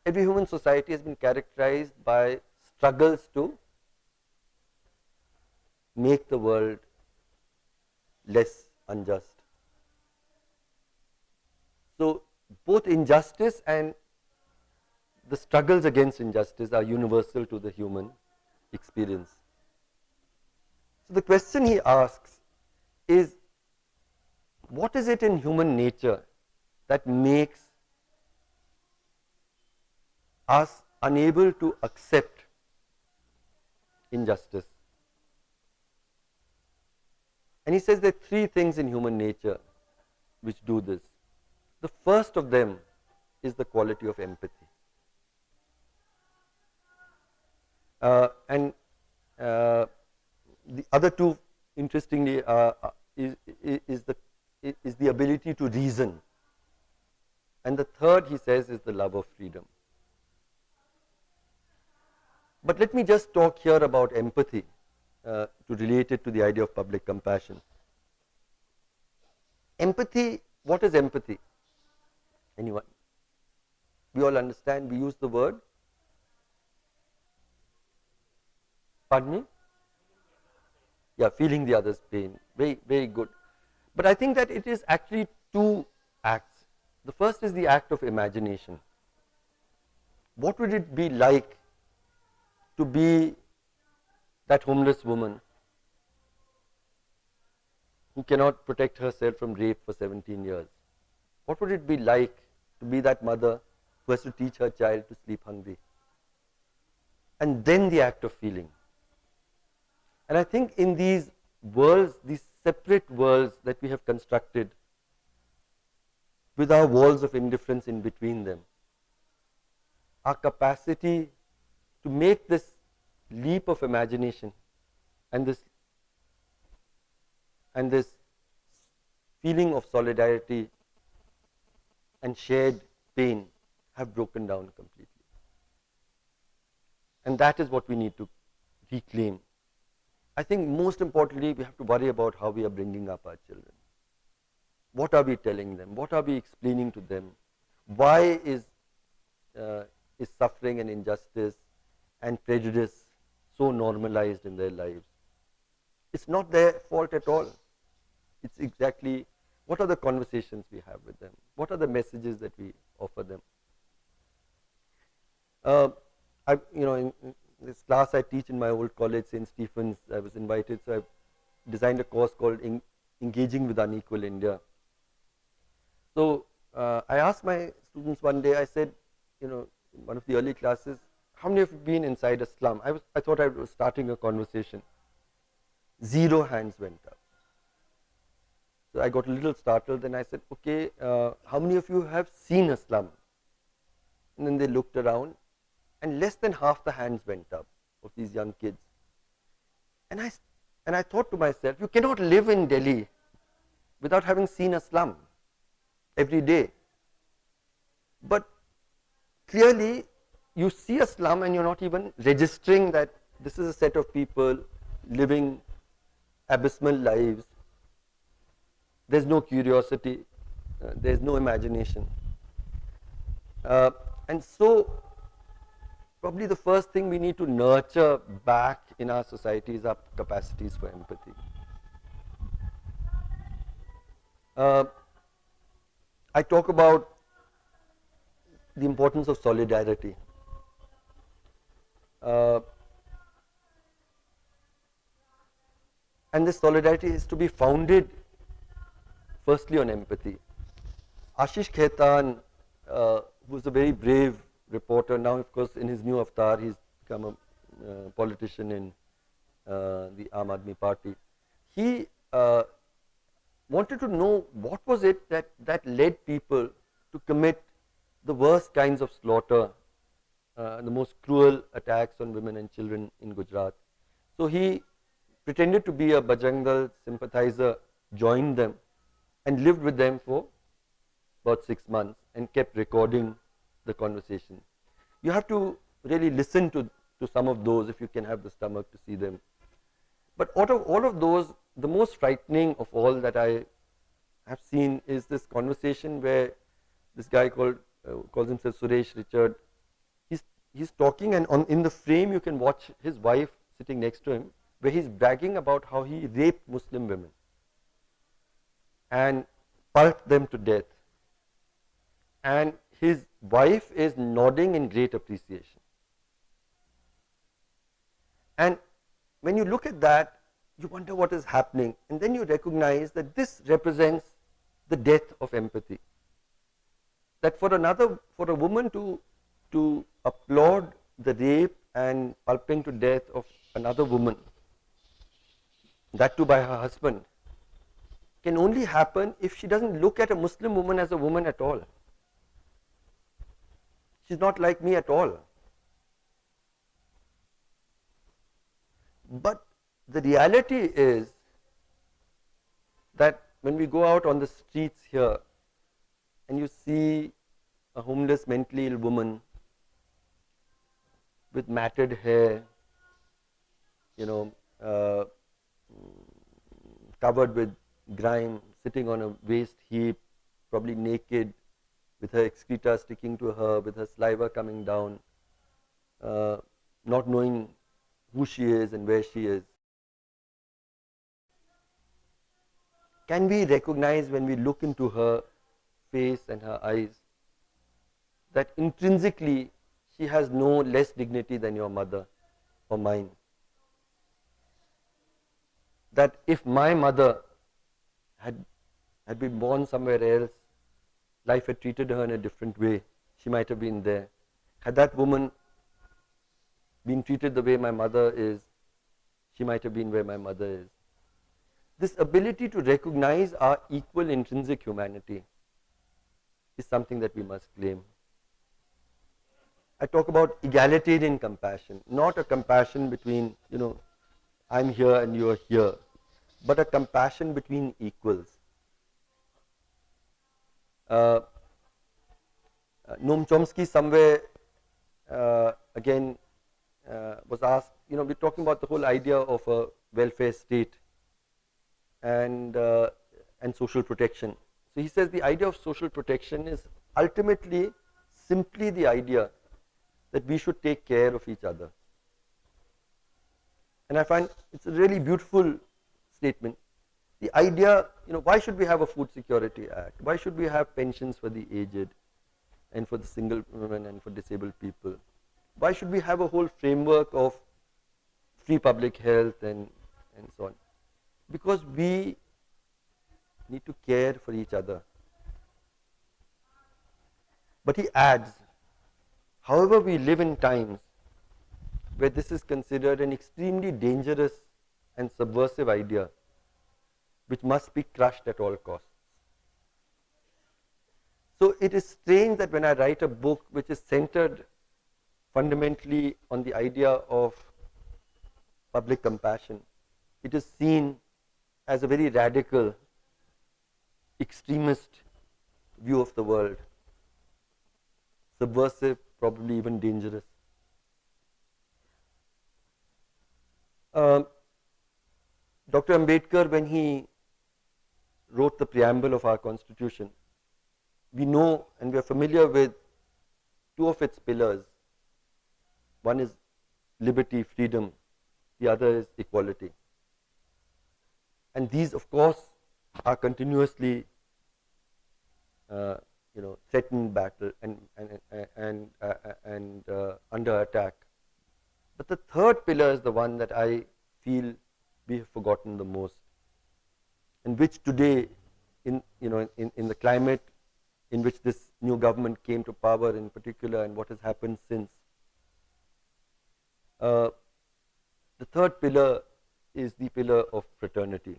Every human society has been characterized by struggles to make the world less unjust. So both injustice and the struggles against injustice are universal to the human experience. So the question he asks is, what is it in human nature that makes us unable to accept injustice? And he says there are three things in human nature which do this. The first of them is the quality of empathy. And the other two, interestingly, is the ability to reason. And the third, he says, is the love of freedom. But let me just talk here about empathy to relate it to the idea of public compassion. Empathy, what is empathy? Anyone? We all understand, we use the word. Pardon me? Yeah, feeling the other's pain. Very, very good. But I think that it is actually two acts. The first is the act of imagination. What would it be like to be that homeless woman who cannot protect herself from rape for 17 years? What would it be like to be that mother who has to teach her child to sleep hungry? And then the act of feeling. And I think in these worlds, these separate worlds that we have constructed with our walls of indifference in between them, our capacity to make this leap of imagination and this feeling of solidarity and shared pain have broken down completely. And that is what we need to reclaim. I think most importantly, we have to worry about how we are bringing up our children. What are we telling them? What are we explaining to them? Why is suffering and injustice and prejudice so normalized in their lives? It's not their fault at all. It's exactly what are the conversations we have with them? What are the messages that we offer them? In this class I teach in my old college, St. Stephen's, I was invited, so I designed a course called Engaging with Unequal India. So I asked my students one day, I said, in one of the early classes, how many of you have been inside a slum? I thought I was starting a conversation. 0 hands went up. So I got a little startled, and I said, okay, how many of you have seen a slum? And then they looked around, and less than half the hands went up of these young kids. And I thought to myself, you cannot live in Delhi. without having seen a slum every day. But clearly, you see a slum and you're not even registering that this is a set of people living abysmal lives. There's no curiosity, there's no imagination. And so, probably the first thing we need to nurture back in our society is our capacities for empathy. I talk about the importance of solidarity. And this solidarity is to be founded firstly on empathy. Ashish Khaitan, who was a very brave reporter, now of course in his new avatar he's become a politician in the Aam Aadmi Party. He wanted to know what was it that led people to commit the worst kinds of slaughter, the most cruel attacks on women and children in Gujarat. So he pretended to be a Bajrang Dal sympathizer, joined them and lived with them for about 6 months and kept recording the conversation. You have to really listen to some of those if you can have the stomach to see them. But out of all of those, the most frightening of all that I have seen is this conversation where this guy calls himself Suresh Richard. He's talking, and in the frame you can watch his wife sitting next to him, where he's bragging about how he raped Muslim women and pulped them to death. And his wife is nodding in great appreciation. And when you look at that, you wonder what is happening, and then you recognize that this represents the death of empathy. That for a woman to applaud the rape and pulping to death of another woman, that too by her husband, can only happen if she doesn't look at a Muslim woman as a woman at all. She's not like me at all. But the reality is that when we go out on the streets here and you see a homeless, mentally ill woman with matted hair, covered with grime, sitting on a waste heap, probably naked, with her excreta sticking to her, with her saliva coming down, not knowing who she is and where she is. Can we recognize when we look into her face and her eyes that intrinsically she has no less dignity than your mother or mine? That if my mother had been born somewhere else, life had treated her in a different way, she might have been there. Had that woman been treated the way my mother is, she might have been where my mother is. This ability to recognize our equal intrinsic humanity is something that we must claim. I talk about egalitarian compassion, not a compassion between, I'm here and you're here, but a compassion between equals. Noam Chomsky somewhere again was asked, we're talking about the whole idea of a welfare state and social protection. So he says the idea of social protection is ultimately simply the idea that we should take care of each other. And I find it's a really beautiful statement. The idea, why should we have a Food Security Act? Why should we have pensions for the aged and for the single women and for disabled people? Why should we have a whole framework of free public health and so on? Because we need to care for each other. But he adds, however, we live in times where this is considered an extremely dangerous and subversive idea which must be crushed at all costs. So it is strange that when I write a book which is centered fundamentally on the idea of public compassion, it is seen as a very radical extremist view of the world, subversive, probably even dangerous. Um, Dr. Ambedkar, when he wrote the preamble of our constitution, we know and we are familiar with two of its pillars. One is liberty, freedom, the other is equality. And these, of course, are continuously threatened, battle, and under attack. But the third pillar is the one that I feel we have forgotten the most, and which today, in the climate in which this new government came to power, in particular, and what has happened since, the third pillar is the pillar of fraternity.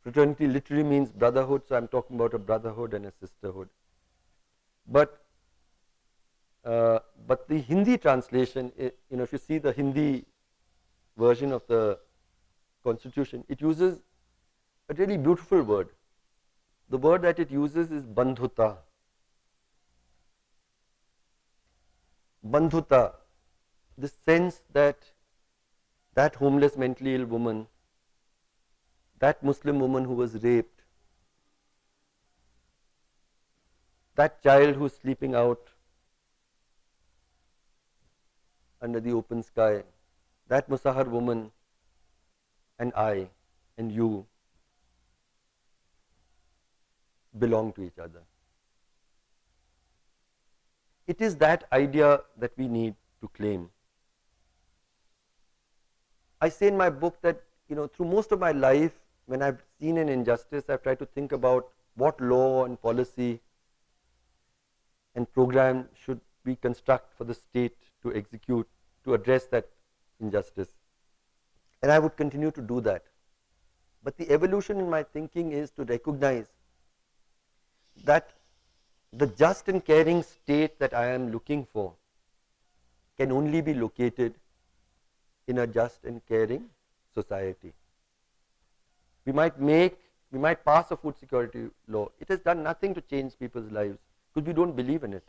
Fraternity literally means brotherhood, so I'm talking about a brotherhood and a sisterhood. But the Hindi translation, if you see the Hindi version of the Constitution, it uses a really beautiful word. The word that it uses is bandhuta. Bandhuta, the sense that that homeless, mentally ill woman, that Muslim woman who was raped, that child who's sleeping out under the open sky, that Musahar woman, and I and you belong to each other. It is that idea that we need to claim. I say in my book that, through most of my life, when I've seen an injustice, I've tried to think about what law and policy and program should we construct for the state to execute, to address that injustice. And I would continue to do that. But the evolution in my thinking is to recognize that the just and caring state that I am looking for can only be located in a just and caring society. We might pass a food security law. It has done nothing to change people's lives because we don't believe in it.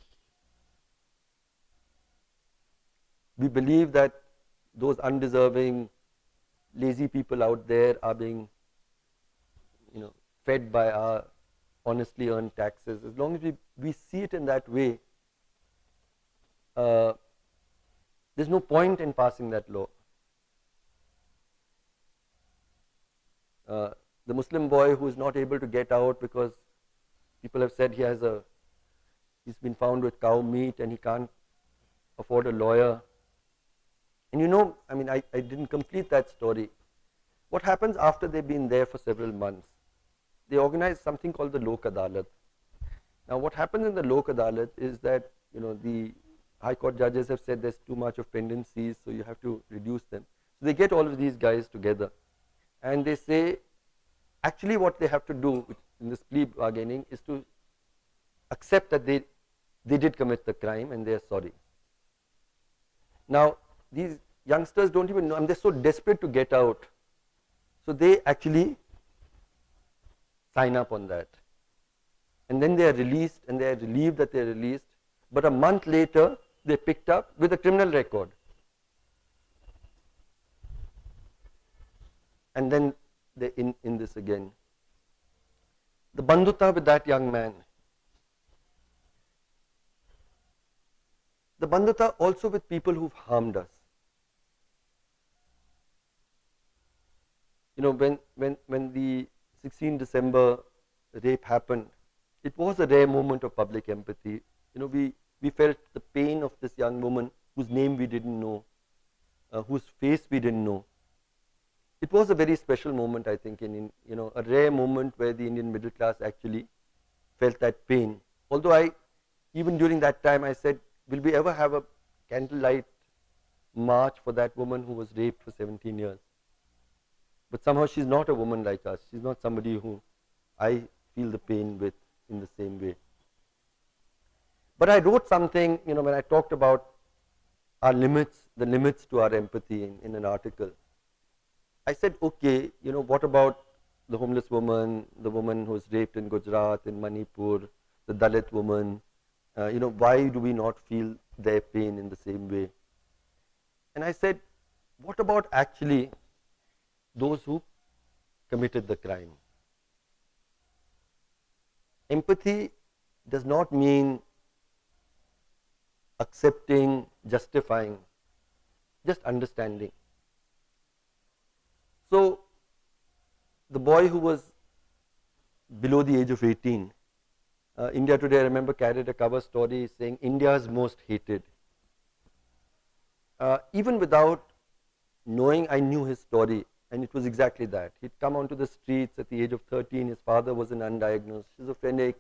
We believe that those undeserving, lazy people out there are being, fed by our honestly earned taxes. As long as we see it in that way, there's no point in passing that law. The Muslim boy who is not able to get out because people have said he's been found with cow meat and he can't afford a lawyer. And I didn't complete that story. What happens after they've been there for several months? They organize something called the Lok Adalat. Now what happens in the Lok Adalat is that, the High Court judges have said there's too much of pendencies, so you have to reduce them. So they get all of these guys together and they say, actually what they have to do in this plea bargaining is to accept that they did commit the crime and they are sorry. Now these youngsters don't even know, and they're so desperate to get out, so they actually sign up on that. And then they are released and they are relieved that they are released, but a month later they picked up with a criminal record. And then they're in this again. The bandhuta with that young man. The bandhuta also with people who've harmed us. When the 16 December rape happened, it was a rare moment of public empathy. We felt the pain of this young woman whose name we didn't know, whose face we didn't know. It was a very special moment, I think, a rare moment where the Indian middle class actually felt that pain. Although even during that time I said, will we ever have a candlelight march for that woman who was raped for 17 years? But somehow she's not a woman like us. She's not somebody who I feel the pain with in the same way. But I wrote something, when I talked about our limits, the limits to our empathy in an article. I said, okay, what about the homeless woman, the woman who was raped in Gujarat, in Manipur, the Dalit woman, why do we not feel their pain in the same way? And I said, what about actually those who committed the crime? Empathy does not mean accepting, justifying, just understanding. So, the boy who was below the age of 18, India Today, I remember, carried a cover story saying India's most hated. Even without knowing, I knew his story, and it was exactly that. He'd come onto the streets at the age of 13. His father was an undiagnosed schizophrenic,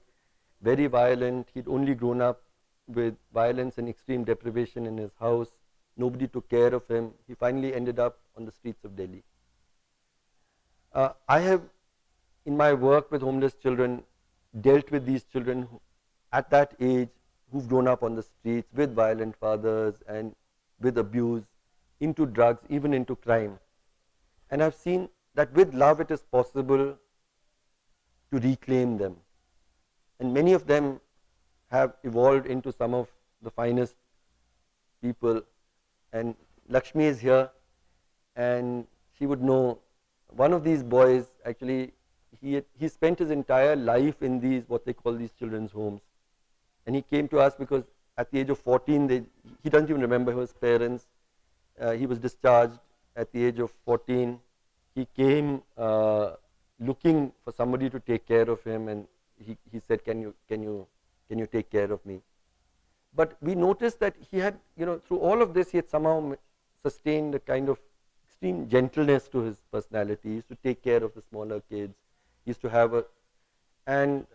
very violent. He'd only grown up with violence and extreme deprivation in his house. Nobody took care of him. He finally ended up on the streets of Delhi. I have, in my work with homeless children, dealt with these children at that age who've grown up on the streets with violent fathers and with abuse, into drugs, even into crime. And I've seen that with love it is possible to reclaim them. And many of them have evolved into some of the finest people. And Lakshmi is here, and she would know one of these boys, actually, he spent his entire life in these, what they call these children's homes. And he came to us because at the age of 14, he doesn't even remember his parents. He was discharged at the age of 14. He came looking for somebody to take care of him, and he said, can you take care of me? But we noticed that he had, through all of this, he had somehow sustained a kind of extreme gentleness to his personality. He used to take care of the smaller kids. He used to have and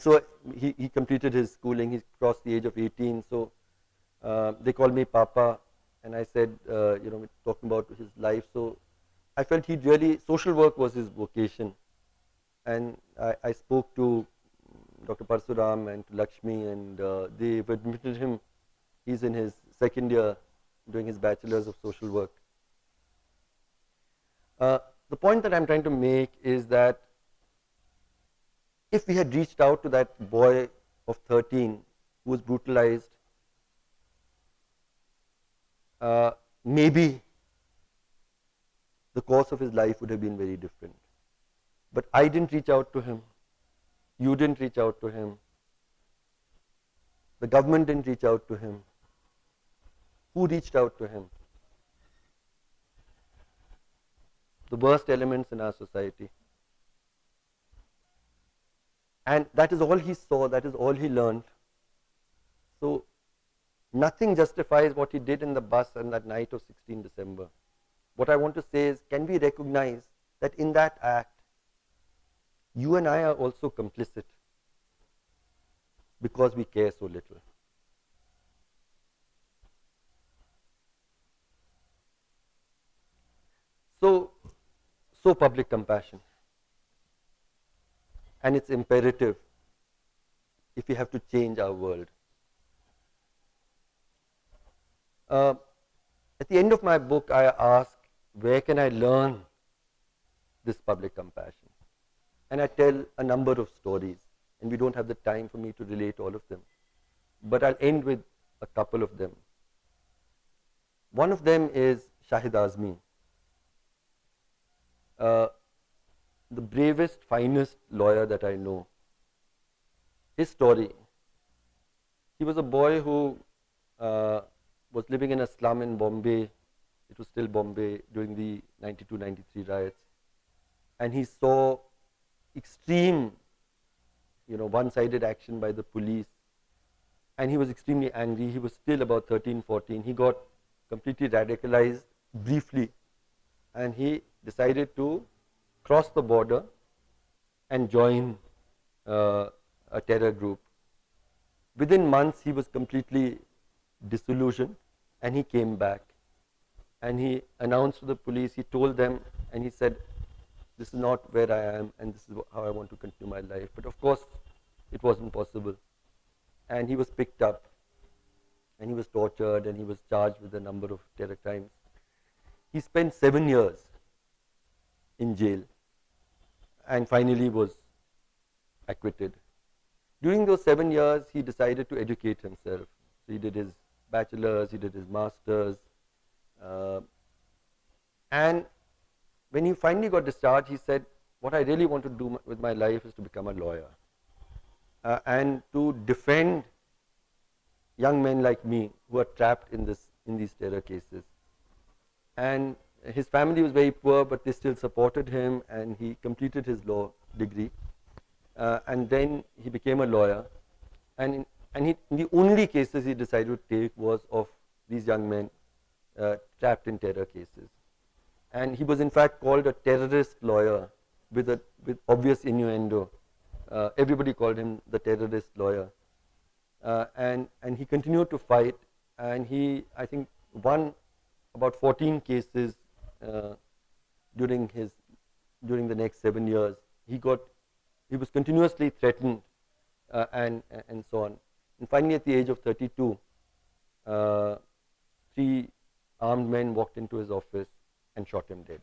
so he completed his schooling. He crossed the age of 18. So they called me Papa, and I said, we're talking about his life. So I felt social work was his vocation. And I spoke to Dr. Parsuram and to Lakshmi, and they've admitted him. He's in his second year doing his bachelor's of social work. The point that I'm trying to make is that if we had reached out to that boy of 13 who was brutalized, maybe the course of his life would have been very different. But I didn't reach out to him. You didn't reach out to him. The government didn't reach out to him. Who reached out to him? The worst elements in our society. And that is all he saw, that is all he learned. So nothing justifies what he did in the bus on that night of 16 December. What I want to say is, can we recognize that in that act, you and I are also complicit because we care so little. So public compassion. And it's imperative if we have to change our world. At the end of my book, I ask, where can I learn this public compassion? And I tell a number of stories, and we don't have the time for me to relate all of them. But I'll end with a couple of them. One of them is Shahid Azmi, the bravest, finest lawyer that I know. His story: he was a boy who was living in a slum in Bombay. It was still Bombay during the 92-93 riots. And he saw extreme, one-sided action by the police. And he was extremely angry. He was still about 13, 14. He got completely radicalized briefly. And he decided to cross the border and join a terror group. Within months, he was completely disillusioned, and he came back. And he announced to the police, he told them, and he said, this is not where I am, and this is how I want to continue my life. But of course, it wasn't possible. And he was picked up, and he was tortured, and he was charged with a number of terror crimes. He spent 7 years in jail and finally was acquitted. During those 7 years, he decided to educate himself. So he did his bachelor's, he did his master's, uh, and when he finally got discharged, he said, what I really want to do with my life is to become a lawyer and to defend young men like me who are trapped in these terror cases. And his family was very poor, but they still supported him, and he completed his law degree. And then he became a lawyer. And the only cases he decided to take was of these young men trapped in terror cases. And he was in fact called a terrorist lawyer with obvious innuendo. Everybody called him the terrorist lawyer. And he continued to fight, and he, I think, won about 14 cases during the next 7 years. He was continuously threatened and so on. And finally, at the age of 32, 3 armed men walked into his office and shot him dead.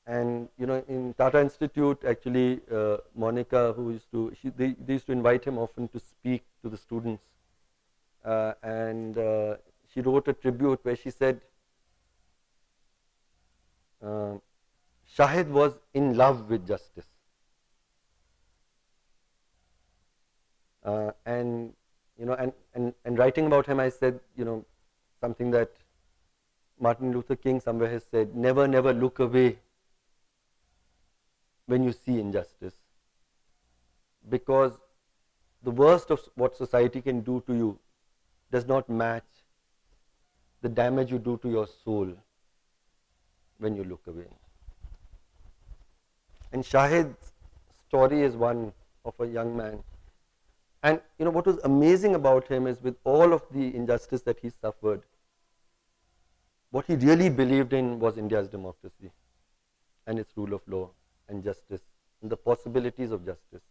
And in Tata Institute, actually, Monica, who they used to invite him often to speak to the students, and she wrote a tribute where she said, Shahid was in love with justice. And writing about him, I said, something that Martin Luther King somewhere has said, never, never look away when you see injustice. Because the worst of what society can do to you does not match the damage you do to your soul when you look away. And Shahid's story is one of a young man. And what was amazing about him is, with all of the injustice that he suffered, what he really believed in was India's democracy and its rule of law and justice and the possibilities of justice.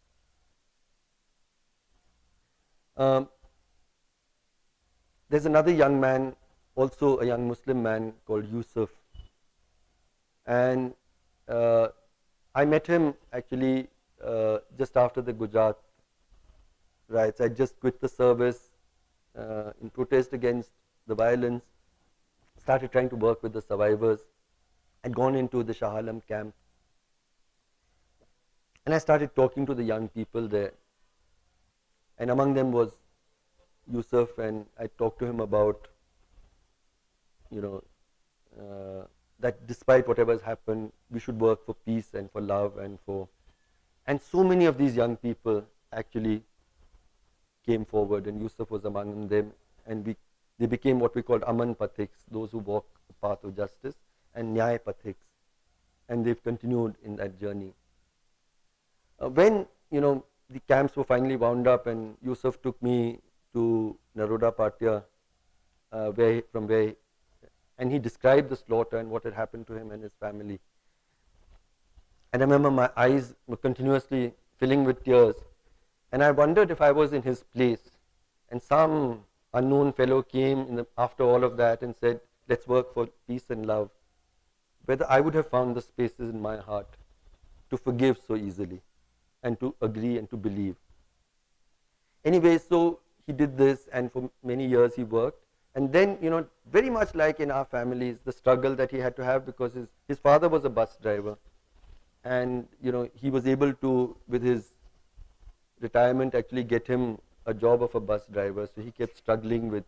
There's another young man, also a young Muslim man, called Yusuf. And I met him actually just after the Gujarat riots. I just quit the service in protest against the violence, started trying to work with the survivors. I'd gone into the Shah Alam camp, and I started talking to the young people there. And among them was Yusuf, and I talked to him about, that despite whatever has happened, we should work for peace and for love and so many of these young people actually came forward, and Yusuf was among them, and they became what we called Aman Pathiks, those who walk the path of justice, and Nyay Pathiks, and they've continued in that journey. When the camps were finally wound up, and Yusuf took me to Naroda Patya, and he described the slaughter and what had happened to him and his family. And I remember my eyes were continuously filling with tears, and I wondered if I was in his place, and some unknown fellow came after all of that and said, let's work for peace and love, whether I would have found the spaces in my heart to forgive so easily and to agree and to believe. Anyway, so he did this, and for many years he worked. And then, very much like in our families, the struggle that he had to have, because his father was a bus driver, and he was able to, with his retirement, actually get him a job of a bus driver. So he kept struggling with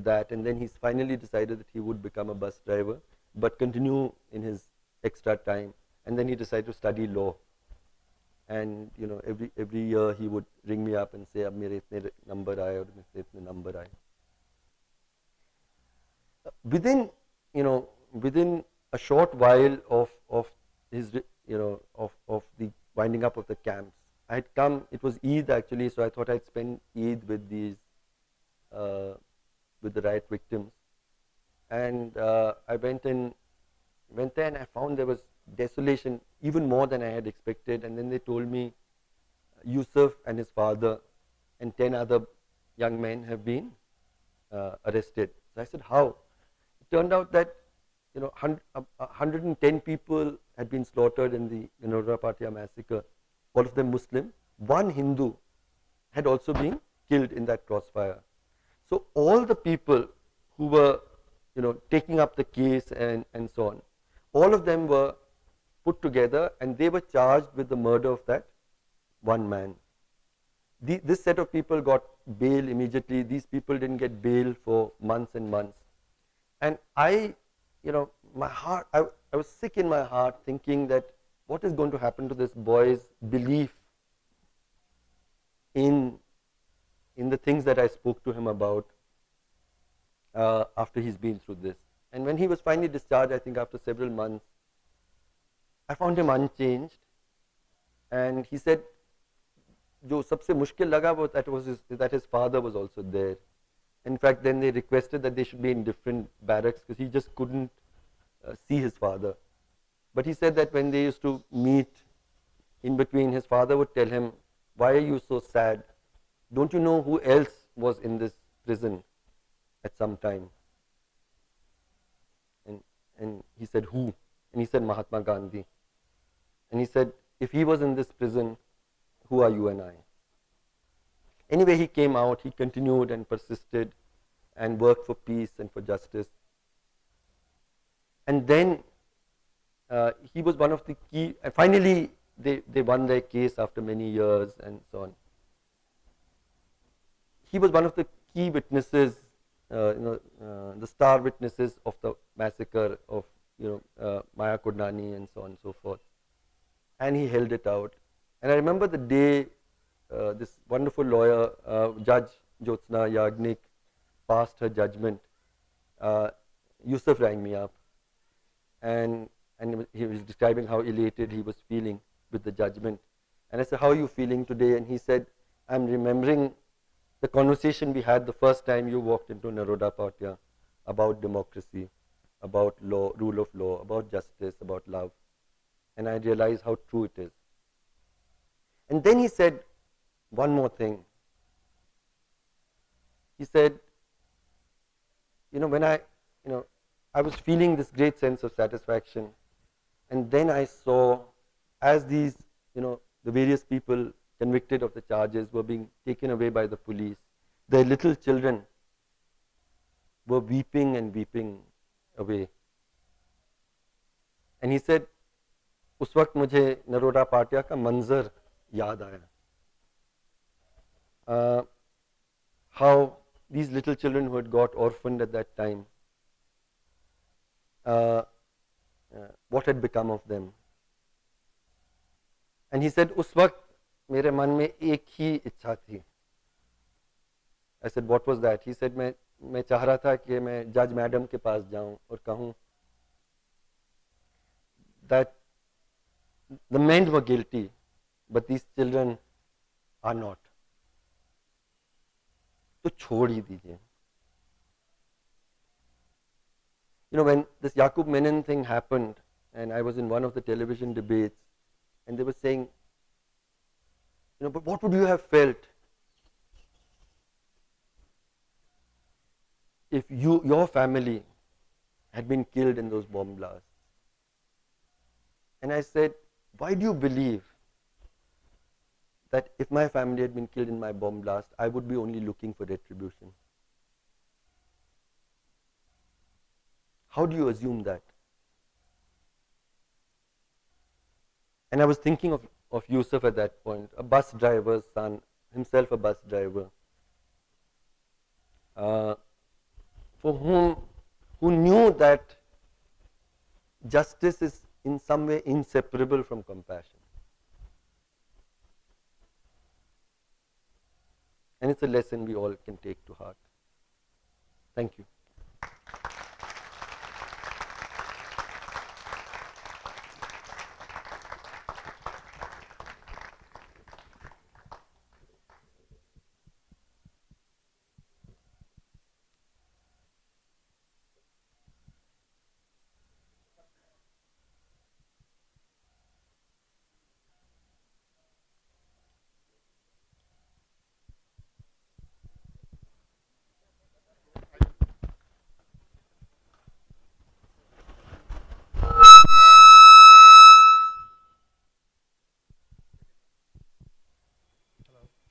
that, and then he's finally decided that he would become a bus driver, but continue in his extra time. And then he decided to study law. And every year he would ring me up and say, "Ab mere itne number aaye, aur mere itne number aaye." Within a short while of his of the winding up of the camps, I had come. It was Eid actually, so I thought I'd spend Eid with with the riot victims. And I went there, and I found there was desolation, even more than I had expected. And then they told me Yusuf and his father and 10 other young men have been arrested. So I said, how? It turned out that 110 people had been slaughtered in the Naroda massacre, all of them Muslim. One Hindu had also been killed in that crossfire. So all the people who were, taking up the case and so on, all of them were put together and they were charged with the murder of that one man. This set of people got bail immediately. These people didn't get bail for months and months. And my heart, I was sick in my heart thinking that what is going to happen to this boy's belief in the things that I spoke to him about after he's been through this. And when he was finally discharged, I think after several months, I found him unchanged. And he said, जो सबसे मुश्किल लगा वो that his father was also there. In fact, then they requested that they should be in different barracks because he just couldn't see his father. But he said that when they used to meet in between, his father would tell him, "Why are you so sad? Don't you know who else was in this prison at some time?" And he said, "Who?" And he said, "Mahatma Gandhi." And he said, "If he was in this prison, who are you and I?" Anyway, he came out, he continued and persisted and worked for peace and for justice. And then he was one of the key, finally they won their case after many years and so on. He was one of the key witnesses, the star witnesses of the massacre of, Maya Kodnani and so on and so forth. And he held it out. And I remember the day this wonderful lawyer, Judge Jyotsna Yagnik, passed her judgment. Yusuf rang me up, and he was describing how elated he was feeling with the judgment. And I said, "How are you feeling today?" And he said, "I'm remembering the conversation we had the first time you walked into Naroda Patya about democracy, about law, rule of law, about justice, about love. And I realized how true it is." And then he said one more thing. He said, when I was feeling this great sense of satisfaction, and then I saw as these, the various people convicted of the charges were being taken away by the police, their little children were weeping and weeping away. And he said, उस वक्त मुझे नरोडा पाटिया का मंजर याद आया. How these little children who had got orphaned at that time, what had become of them. And he said, उस वक्त मेरे मन में एक ही इच्छा थी. I said, what was that? He said, मैं चाह रहा था कि मैं जज मैडम के पास जाऊं और कहूं that the men were guilty, but these children are not. तो छोड़ ही दीजिए. When this Yaqub Menon thing happened, and I was in one of the television debates, and they were saying, but what would you have felt if your family had been killed in those bomb blasts? And I said, why do you believe that if my family had been killed in my bomb blast, I would be only looking for retribution? How do you assume that? And I was thinking of Yusuf at that point, a bus driver's son, himself a bus driver, who knew that justice is in some way inseparable from compassion. And it's a lesson we all can take to heart. Thank you.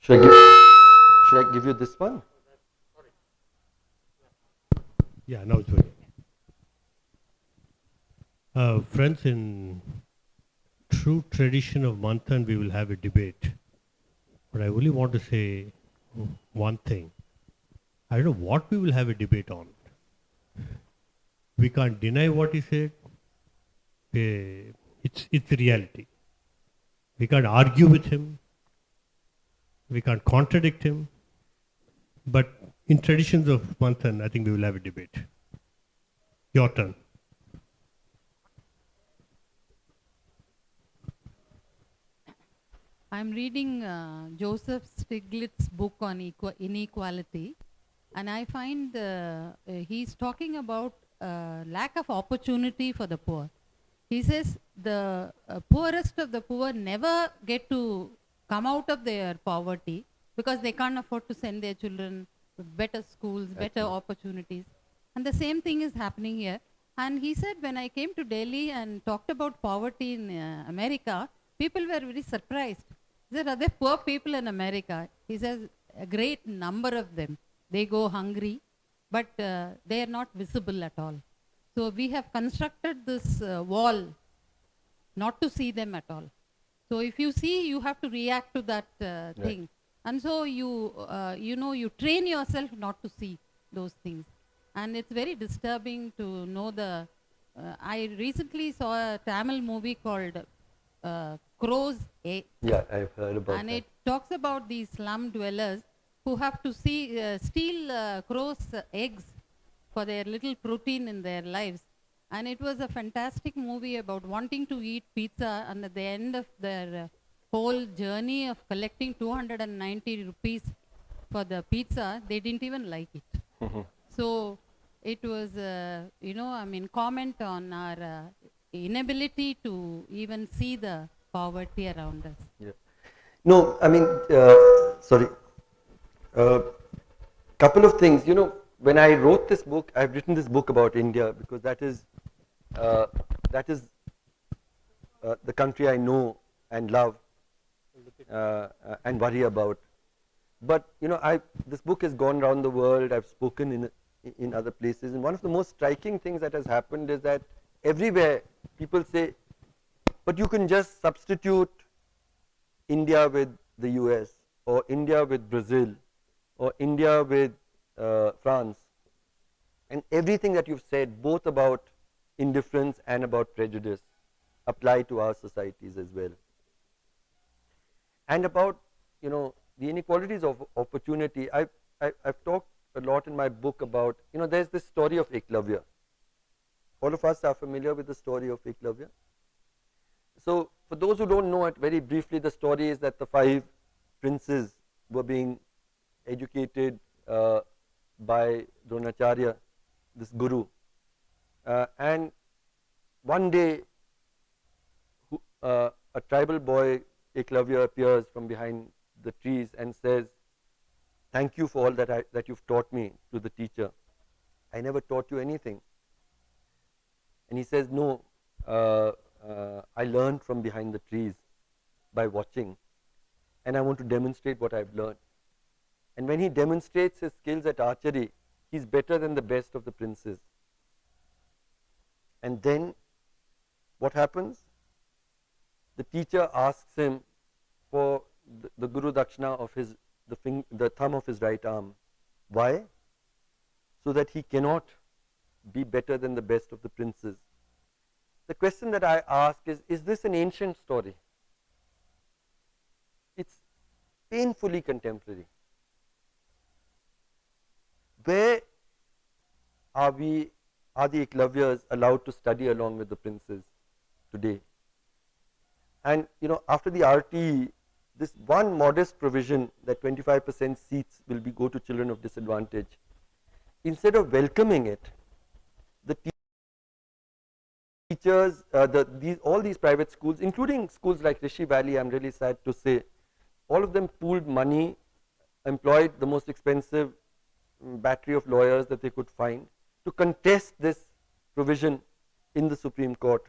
Should I give you this one? Yeah, now it's working. Friends, in true tradition of Manthan, we will have a debate. But I only want to say one thing. I don't know what we will have a debate on. We can't deny what he said. It's reality. We can't argue with him. We can't contradict him. But in traditions of Manthan, I think we will have a debate. Your turn. I'm reading Joseph Stiglitz's book on inequality, and I find he's talking about lack of opportunity for the poor. He says the poorest of the poor never get to come out of their poverty because they can't afford to send their children to better schools, better opportunities. And the same thing is happening here. And he said, when I came to Delhi and talked about poverty in America, people were very surprised. He said, are there poor people in America? He says, a great number of them. They go hungry, but they are not visible at all. So we have constructed this wall not to see them at all. So if you see, you have to react to that thing. And so you train yourself not to see those things. And it's very disturbing to know I recently saw a Tamil movie called Crow's Egg. Yeah, I've heard about And that. it talks about these slum dwellers who have to steal crows' eggs for their little protein in their lives. And it was a fantastic movie about wanting to eat pizza, and at the end of their whole journey of collecting 290 rupees for the pizza, they didn't even like it. So it was, comment on our inability to even see the poverty around us. Yeah. No, I mean, sorry. Couple of things. When I wrote this book, I've written this book about India because that is uh, the country I know and love and worry about. But this book has gone around the world. I've spoken in other places, and one of the most striking things that has happened is that everywhere people say, but you can just substitute India with the US, or India with Brazil, or India with France, and everything that you've said, both about indifference and about prejudice, apply to our societies as well. And about the inequalities of opportunity, I've talked a lot in my book about, there's this story of Eklavya. All of us are familiar with the story of Eklavya. So for those who don't know it, very briefly, the story is that the 5 princes were being educated by Dronacharya, this guru, and one day a tribal boy, Eklavya, appears from behind the trees and says, thank you for all that you've taught me to the teacher. I never taught you anything. And he says, no, I learned from behind the trees by watching, and I want to demonstrate what I've learned. And when he demonstrates his skills at archery, he's better than the best of the princes. And then what happens? The teacher asks him for the Guru Dakshina of the thumb of his right arm. Why? So that he cannot be better than the best of the princes. The question that I ask is this an ancient story? It's painfully contemporary. Where are the Eklavyas allowed to study along with the princes today? And after the RTE, this one modest provision that 25% seats will go to children of disadvantage, instead of welcoming it, the teachers, all these private schools, including schools like Rishi Valley, I'm really sad to say, all of them pooled money, employed the most expensive battery of lawyers that they could find to contest this provision in the Supreme Court.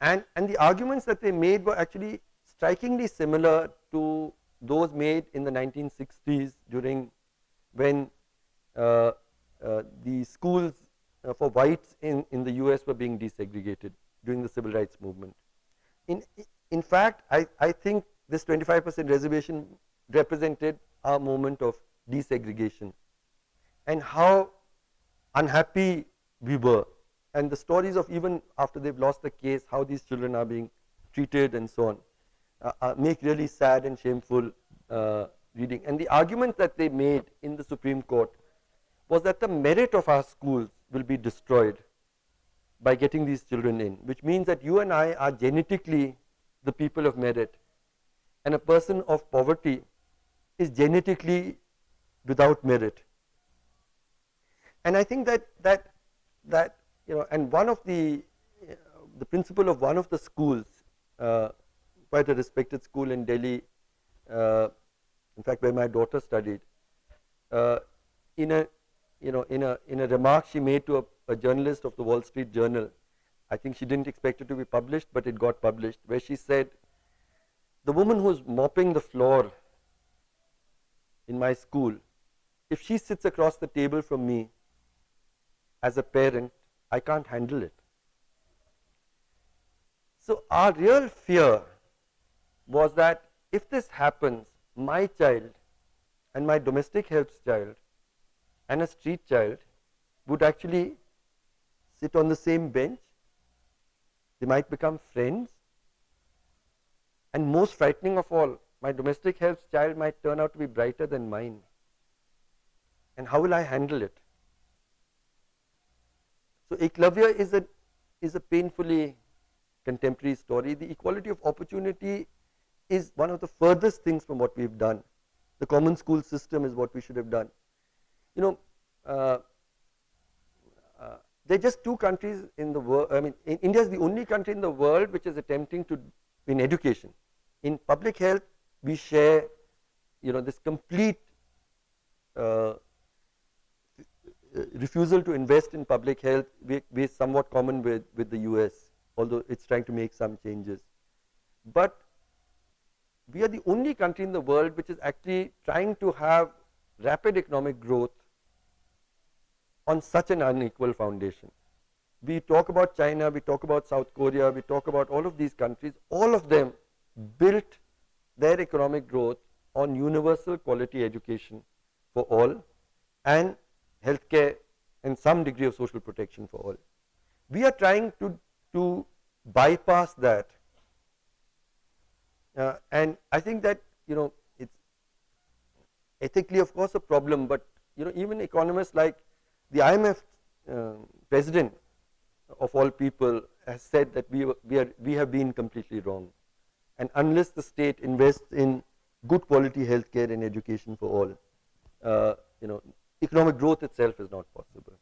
And the arguments that they made were actually strikingly similar to those made in the 1960s during when the schools for whites in the US were being desegregated during the civil rights movement. In, in fact, I think this 25% reservation represented our moment of desegregation and how unhappy we were, and the stories of even after they've lost the case, how these children are being treated and so on, make really sad and shameful reading. And the argument that they made in the Supreme Court was that the merit of our schools will be destroyed by getting these children in, which means that you and I are genetically the people of merit, and a person of poverty is genetically without merit. And I think that you know, and one of the principal of one of the schools, quite a respected school in Delhi, in fact where my daughter studied, in a remark she made to a journalist of the Wall Street Journal, I think she didn't expect it to be published, but it got published, where she said, the woman who's mopping the floor in my school, if she sits across the table from me as a parent, I can't handle it. So our real fear was that if this happens, my child and my domestic helps child and a street child would actually sit on the same bench, they might become friends, and most frightening of all, my domestic helps child might turn out to be brighter than mine. And how will I handle it? So Eklavya is a painfully contemporary story. The equality of opportunity is one of the furthest things from what we've done. The common school system is what we should have done. You know, there are just two countries in the world. I mean, India is the only country in the world which is attempting to, in education, in public health, we share, you know, this complete refusal to invest in public health. We're somewhat common with the US, although it's trying to make some changes. But we are the only country in the world which is actually trying to have rapid economic growth on such an unequal foundation. We talk about China, we talk about South Korea, we talk about all of these countries. All of them built their economic growth on universal quality education for all and healthcare and some degree of social protection for all. We are trying to bypass that, and I think that, you know, it's ethically of course a problem, but you know, even economists like the IMF president of all people has said that we have been completely wrong, and unless the state invests in good quality healthcare and education for all, you know, economic growth itself is not possible.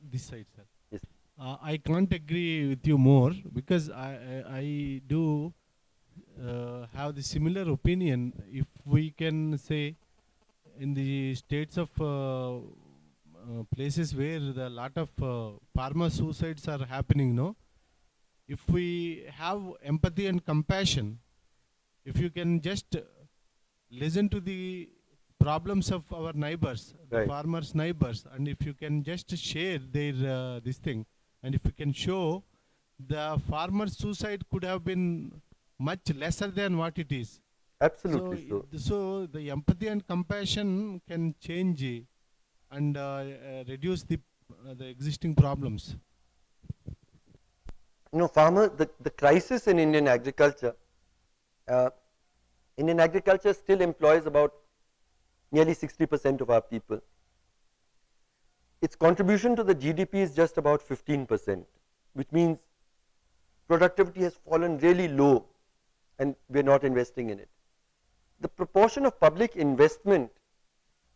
This side, sir. Yes. I can't agree with you more, because I do have the similar opinion. If we can say in the states of places where the lot of farmer suicides are happening, no, if we have empathy and compassion, if you can just listen to the problems of our neighbors, the Right. farmers' neighbors, and if you can just share their this thing, and if you can show the farmer suicide could have been much lesser than what it is. Absolutely so. So the empathy and compassion can change and reduce the existing problems. You know, the crisis in Indian agriculture, Indian agriculture still employs about nearly 60% of our people. Its contribution to the GDP is just about 15%, which means productivity has fallen really low and we're not investing in it. The proportion of public investment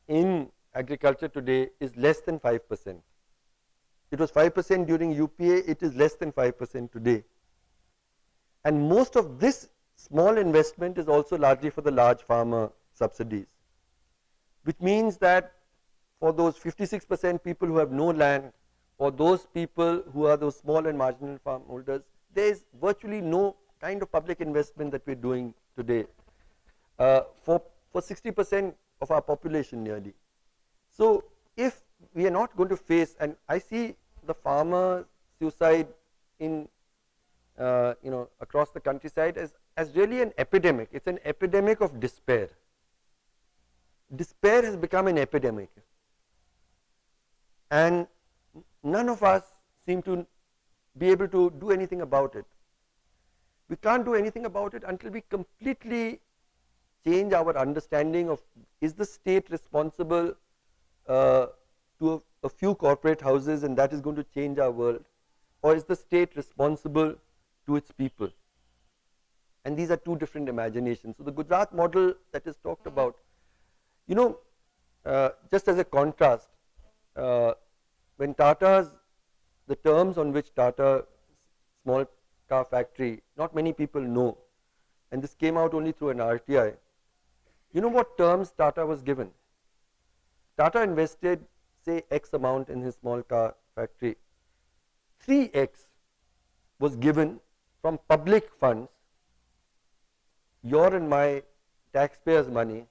in agriculture today is less than 5%. It was 5% during UPA, it is less than 5% today. And most of this small investment is also largely for the large farmer subsidies, which means that for those 56% people who have no land, or those people who are those small and marginal farm holders, there is virtually no kind of public investment that we're doing today for 60% of our population nearly. So if we are not going to face, and I see the farmer suicide in across the countryside as really an epidemic. It's an epidemic of despair. Despair has become an epidemic, and none of us seem to be able to do anything about it. We can't do anything about it until we completely change our understanding of, is the state responsible to a few corporate houses and that is going to change our world, or is the state responsible to its people? And these are two different imaginations. So the Gujarat model that is talked about, just as a contrast, when Tata's, the terms on which Tata small car factory, not many people know, and this came out only through an RTI. You know what terms Tata was given? Tata invested, say, X amount in his small car factory. 3x was given from public funds, your and my taxpayers' money,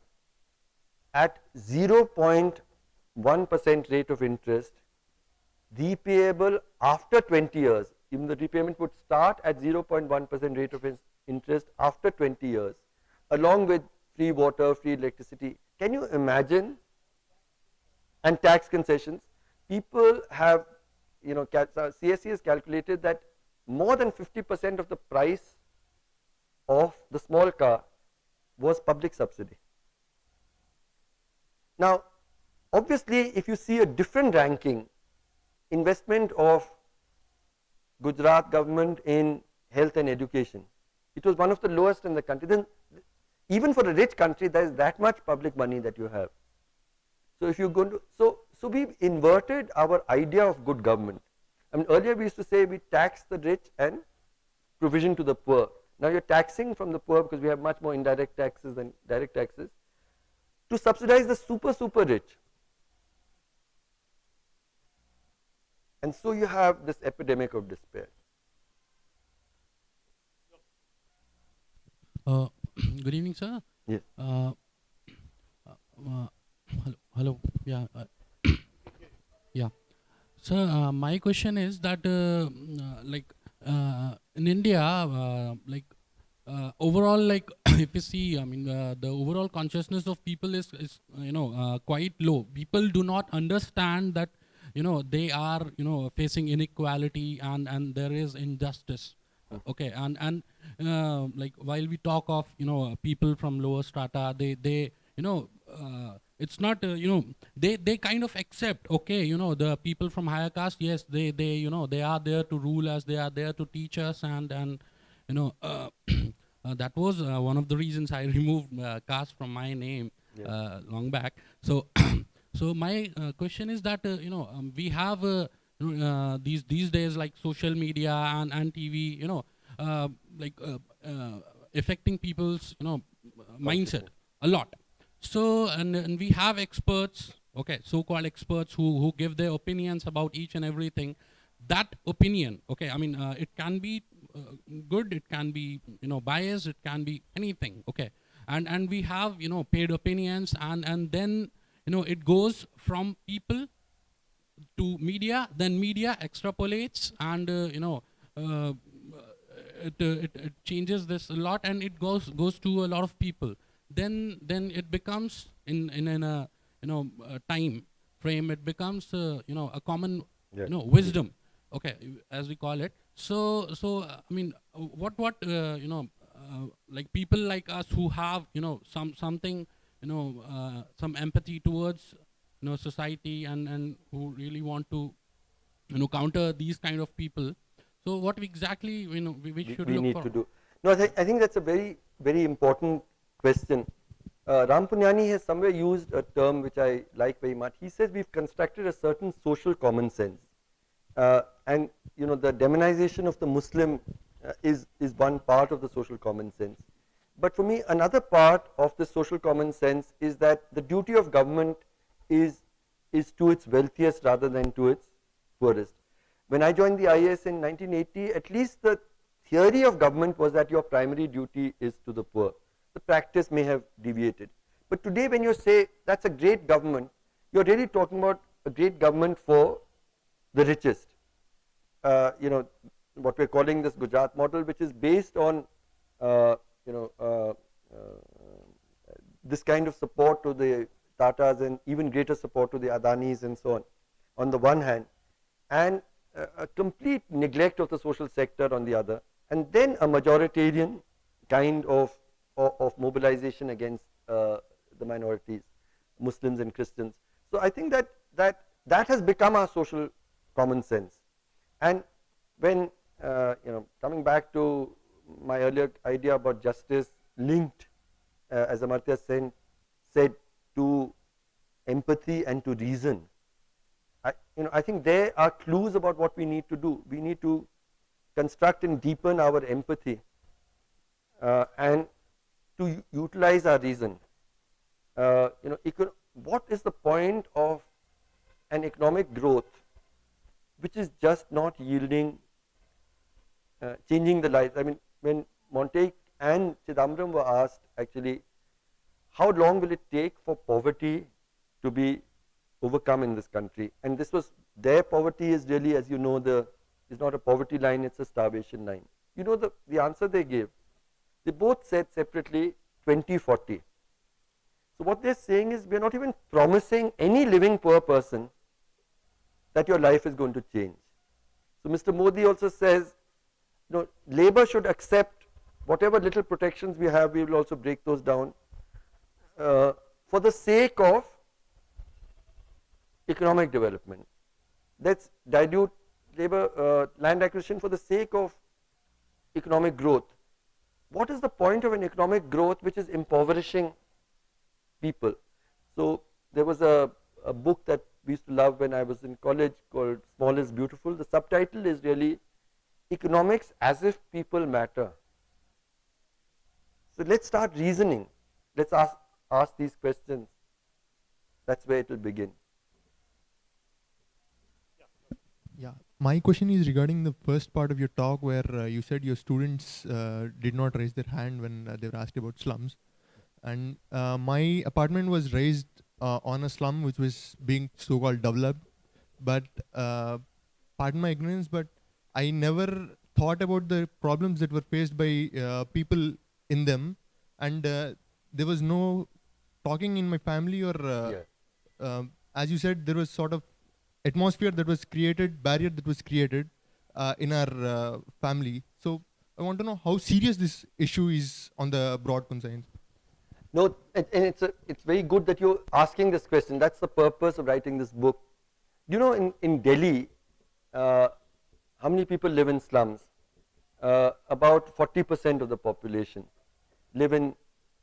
at 0.1% rate of interest, repayable after 20 years. Even the repayment would start at 0.1% rate of interest after 20 years, along with free water, free electricity. Can you imagine? And tax concessions. People have, CSE has calculated that more than 50% of the price of the small car was public subsidy. Now, obviously, if you see a different ranking, investment of Gujarat government in health and education, it was one of the lowest in the country. Then, even for a rich country, there is that much public money that you have. So if you're going to, so we've inverted our idea of good government. I mean, earlier we used to say we tax the rich and provision to the poor. Now you're taxing from the poor, because we have much more indirect taxes than direct taxes, to subsidize the super rich. And so you have this epidemic of despair. Good evening, sir. Yes. Hello. Yeah. Yeah. Sir, my question is that, in India, overall, if you see, I mean, the overall consciousness of people is quite low. People do not understand that, they are, facing inequality and there is injustice. Okay, and while we talk of people from lower strata, they it's not they kind of accept, okay, the people from higher caste, yes, they they are there to rule us, they are there to teach us, and that was one of the reasons I removed caste from my name long back. So so my question is that we have these days, like social media and TV, affecting people's mindset a lot. So and we have experts, okay, so-called experts who give their opinions about each and everything. That opinion, okay, I mean, it can be good, it can be biased, it can be anything, okay, and we have paid opinions, and then it goes from people to media, then media extrapolates, and it changes this a lot, and it goes to a lot of people. Then it becomes in a time frame, it becomes a common wisdom, okay, as we call it. So I mean, what like people like us who have something some empathy towards society, and who really want to counter these kind of people. So what exactly we should we look need for? to do. No, I think that's a very important question. Ram Punyani has somewhere used a term which I like very much. He says we've constructed a certain social common sense, and the demonization of the Muslim is one part of the social common sense. But for me, another part of the social common sense is that the duty of government is to its wealthiest rather than to its poorest. When I joined the IAS in 1980, at least the theory of government was that your primary duty is to the poor. The practice may have deviated. But today when you say that's a great government, you're really talking about a great government for the richest. What we're calling this Gujarat model, which is based on this kind of support to the Tatas and even greater support to the Adanis and so on the one hand, and a complete neglect of the social sector on the other, and then a majoritarian kind of mobilization against the minorities, Muslims and Christians. So I think that has become our social common sense. And when coming back to my earlier idea about justice linked, as Amartya said, to empathy and to reason, I think there are clues about what we need to do. We need to construct and deepen our empathy and to utilize our reason. What is the point of an economic growth which is just not yielding, changing the lives? I mean, when Montague and Chidambaram were asked, actually, how long will it take for poverty to be overcome in this country? And this was, their poverty is really, as you know, is not a poverty line, it's a starvation line. You know the answer they gave? They both said separately 2040. So what they're saying is, we're not even promising any living poor person that your life is going to change. So Mr. Modi also says, labor should accept whatever little protections we have, we will also break those down for the sake of economic development. Let's dilute labor land acquisition for the sake of economic growth. What is the point of an economic growth which is impoverishing people? So there was a book that we used to love when I was in college called Small is Beautiful. The subtitle is really Economics as if People Matter. So let's start reasoning. Let's ask these questions. That's where it will begin. Yeah, my question is regarding the first part of your talk where you said your students did not raise their hand when they were asked about slums. And my apartment was raised on a slum which was being so-called developed. But pardon my ignorance, but I never thought about the problems that were faced by people in them. And there was no talking in my family or, as you said, there was sort of atmosphere that was created, barrier that was created in our family. So I want to know how serious this issue is on the broad conscience. No, and it's very good that you're asking this question. That's the purpose of writing this book. In Delhi, how many people live in slums? About 40% of the population live in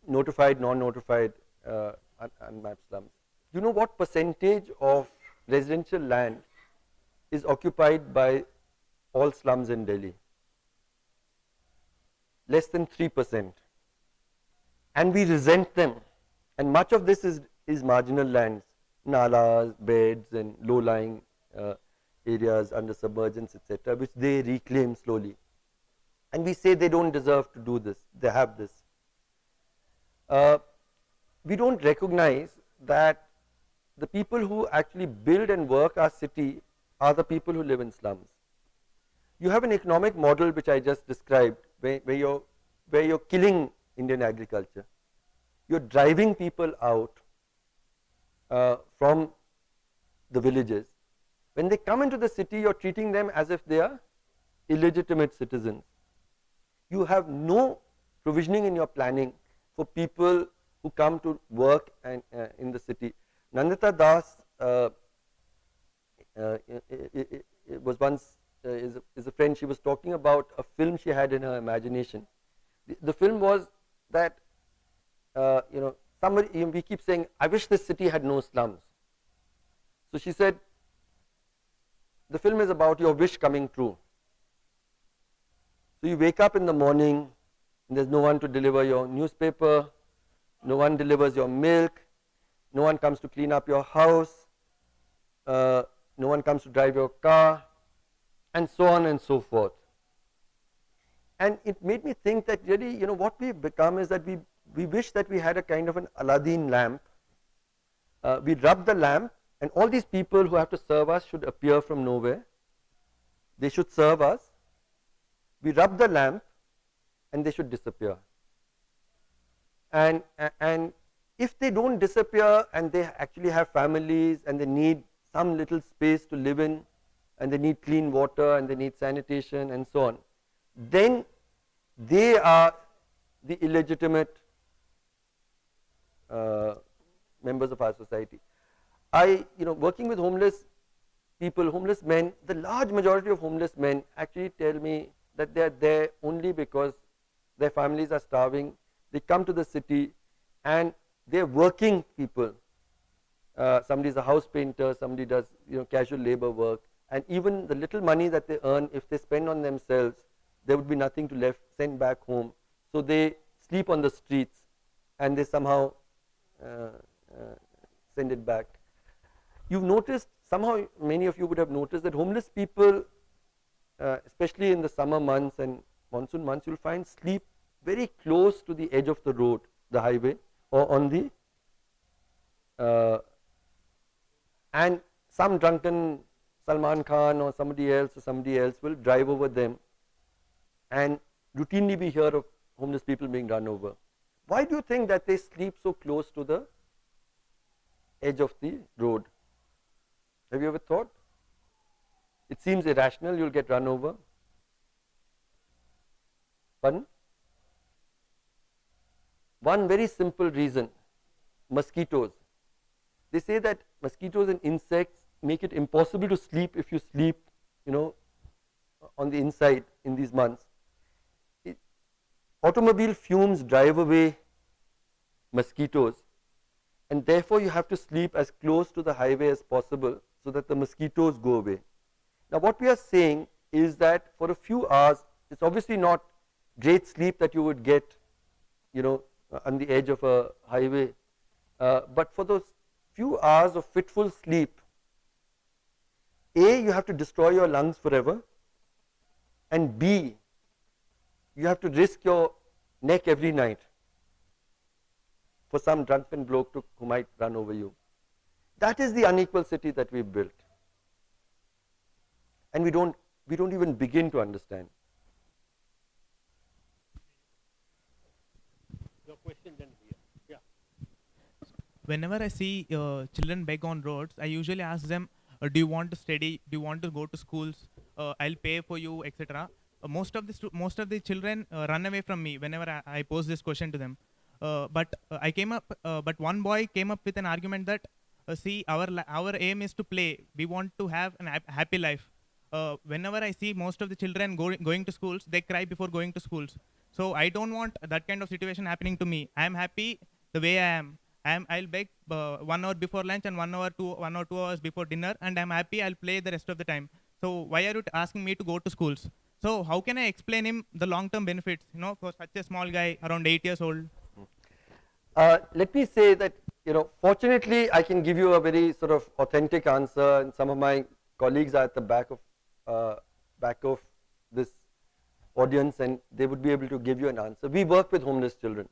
notified, non-notified, unmapped slums. You know what percentage of residential land is occupied by all slums in Delhi? Less than 3%. And we resent them. And much of this is marginal lands, nalas, beds, and low-lying areas under submergence, etc., which they reclaim slowly. And we say they don't deserve to do this. They have this. We don't recognize that the people who actually build and work our city are the people who live in slums. You have an economic model which I just described, where you're killing Indian agriculture. You're driving people out from the villages. When they come into the city, you're treating them as if they are illegitimate citizens. You have no provisioning in your planning for people who come to work and in the city. Nandita Das was once is a friend. She was talking about a film she had in her imagination. The film was that somebody, we keep saying, I wish this city had no slums. So she said, the film is about your wish coming true. So you wake up in the morning and there's no one to deliver your newspaper, no one delivers your milk, no one comes to clean up your house, no one comes to drive your car, and so on and so forth. And it made me think that really, what we've become is that we wish that we had a kind of an Aladdin lamp. We rub the lamp, and all these people who have to serve us should appear from nowhere. They should serve us. We rub the lamp, and they should disappear. And if they don't disappear, and they actually have families, and they need some little space to live in, and they need clean water, and they need sanitation, and so on, then they are the illegitimate members of our society. Working with homeless people, homeless men, the large majority of homeless men actually tell me that they are there only because their families are starving. They come to the city, and they are working people. Somebody is a house painter, somebody does casual labor work, and even the little money that they earn, if they spend on themselves, there would be nothing to left, send back home. So they sleep on the streets, and they somehow send it back. You've noticed, somehow many of you would have noticed that homeless people, especially in the summer months and monsoon months, you'll find sleep very close to the edge of the road, the highway, or on the and some drunken Salman Khan or somebody else will drive over them, and routinely we hear of homeless people being run over. Why do you think that they sleep so close to the edge of the road? Have you ever thought? It seems irrational, you'll get run over. Pardon? One very simple reason: mosquitoes. They say that mosquitoes and insects make it impossible to sleep if you sleep, on the inside in these months. Automobile fumes drive away mosquitoes, and therefore you have to sleep as close to the highway as possible so that the mosquitoes go away. Now what we are saying is that for a few hours, it's obviously not great sleep that you would get, on the edge of a highway, but for those few hours of fitful sleep, A, you have to destroy your lungs forever, and B, you have to risk your neck every night for some drunken bloke who might run over you. That is the unequal city that we've built, and we don't even begin to understand. Your question then here. Yeah. Whenever I see children beg on roads, I usually ask them, do you want to study? Do you want to go to schools? I'll pay for you, etc. Most of the children run away from me whenever I pose this question to them. But one boy came up with an argument that, see, our aim is to play. We want to have a happy life. Whenever I see most of the children going to schools, they cry before going to schools. So I don't want that kind of situation happening to me. I am happy the way I am. I'll beg 1 hour before lunch and 1 or 2 hours before dinner, and I'm happy. I'll play the rest of the time. So why are you asking me to go to schools? So how can I explain him the long-term benefits, for such a small guy around 8 years old? Let me say that, fortunately I can give you a very sort of authentic answer, and some of my colleagues are at the back of this audience, and they would be able to give you an answer. We work with homeless children.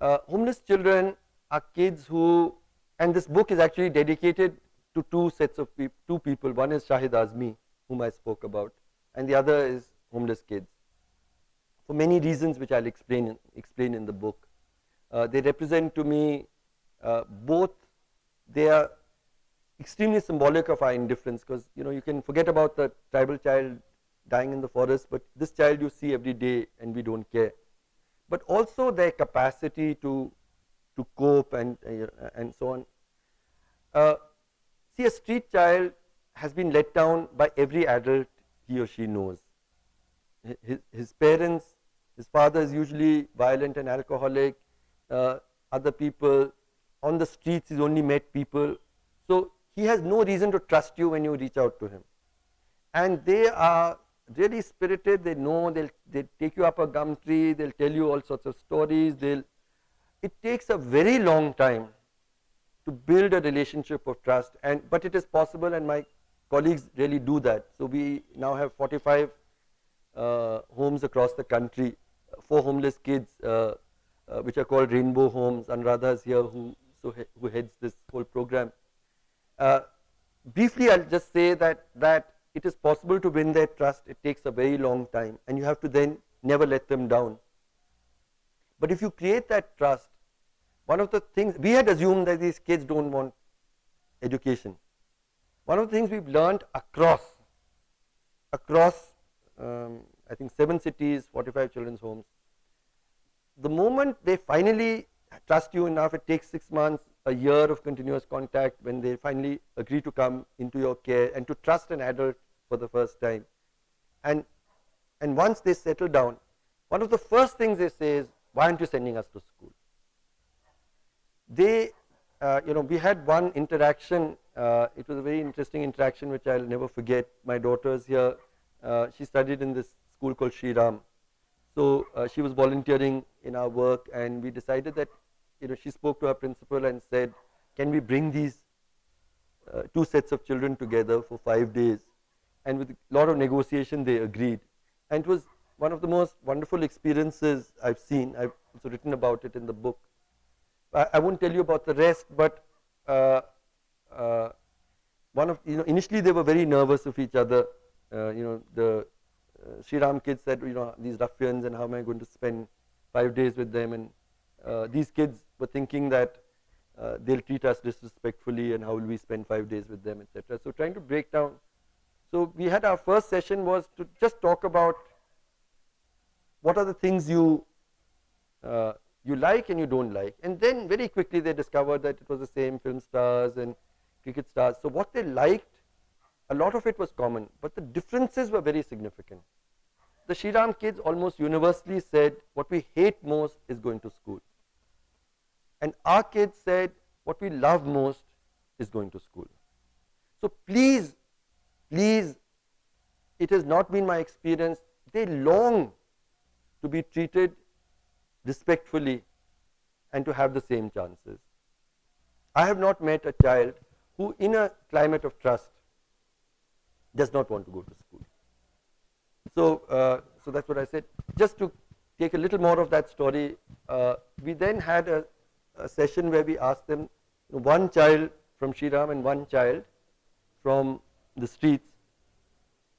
Homeless children are kids who, and this book is actually dedicated to two people. One is Shahid Azmi, whom I spoke about, and the other is homeless kids, for many reasons which I'll explain in the book. They represent to me both, they are extremely symbolic of our indifference, because you can forget about the tribal child dying in the forest, but this child you see every day and we don't care. But also their capacity to cope and so on. See, a street child has been let down by every adult he or she knows. His parents, his father is usually violent and alcoholic. Other people on the streets, he's only met people. So he has no reason to trust you when you reach out to him. And they are really spirited. They know, they'll take you up a gum tree, they'll tell you all sorts of stories. It takes a very long time to build a relationship of trust, but it is possible, and my colleagues really do that. So we now have 45 homes across the country for homeless kids, which are called Rainbow Homes. Anuradha is here, who heads this whole program. Briefly, I'll just say that it is possible to win their trust. It takes a very long time, and you have to then never let them down. But if you create that trust, one of the things, we had assumed that these kids don't want education. One of the things we've learned across I think 7 cities, 45 children's homes, the moment they finally trust you enough, it takes 6 months, a year of continuous contact, when they finally agree to come into your care and to trust an adult for the first time. And once they settle down, one of the first things they say is, why aren't you sending us to school? They, we had one interaction, it was a very interesting interaction which I'll never forget. My daughter's here, she studied in this school called Sri Ram. So she was volunteering in our work, and we decided that, she spoke to her principal and said, can we bring these 2 sets of children together for 5 days? And with a lot of negotiation, they agreed. And it was one of the most wonderful experiences I've seen. I've also written about it in the book. I won't tell you about the rest, but initially they were very nervous of each other. The Sri Ram kids said, these ruffians, and how am I going to spend 5 days with them? And these kids were thinking that they'll treat us disrespectfully, and how will we spend 5 days with them, etc. So trying to break down. So we had our first session was to just talk about what are the things you like and you don't like. And then very quickly they discovered that it was the same film stars and cricket stars. So what they liked, a lot of it was common, but the differences were very significant. The Sri Ram kids almost universally said, what we hate most is going to school. And our kids said, what we love most is going to school. So please, it has not been my experience. They long to be treated respectfully and to have the same chances. I have not met a child who, in a climate of trust, does not want to go to school. So, so that's what I said. Just to take a little more of that story, we then had a session where we asked them, one child from Sri Ram and one child from the streets,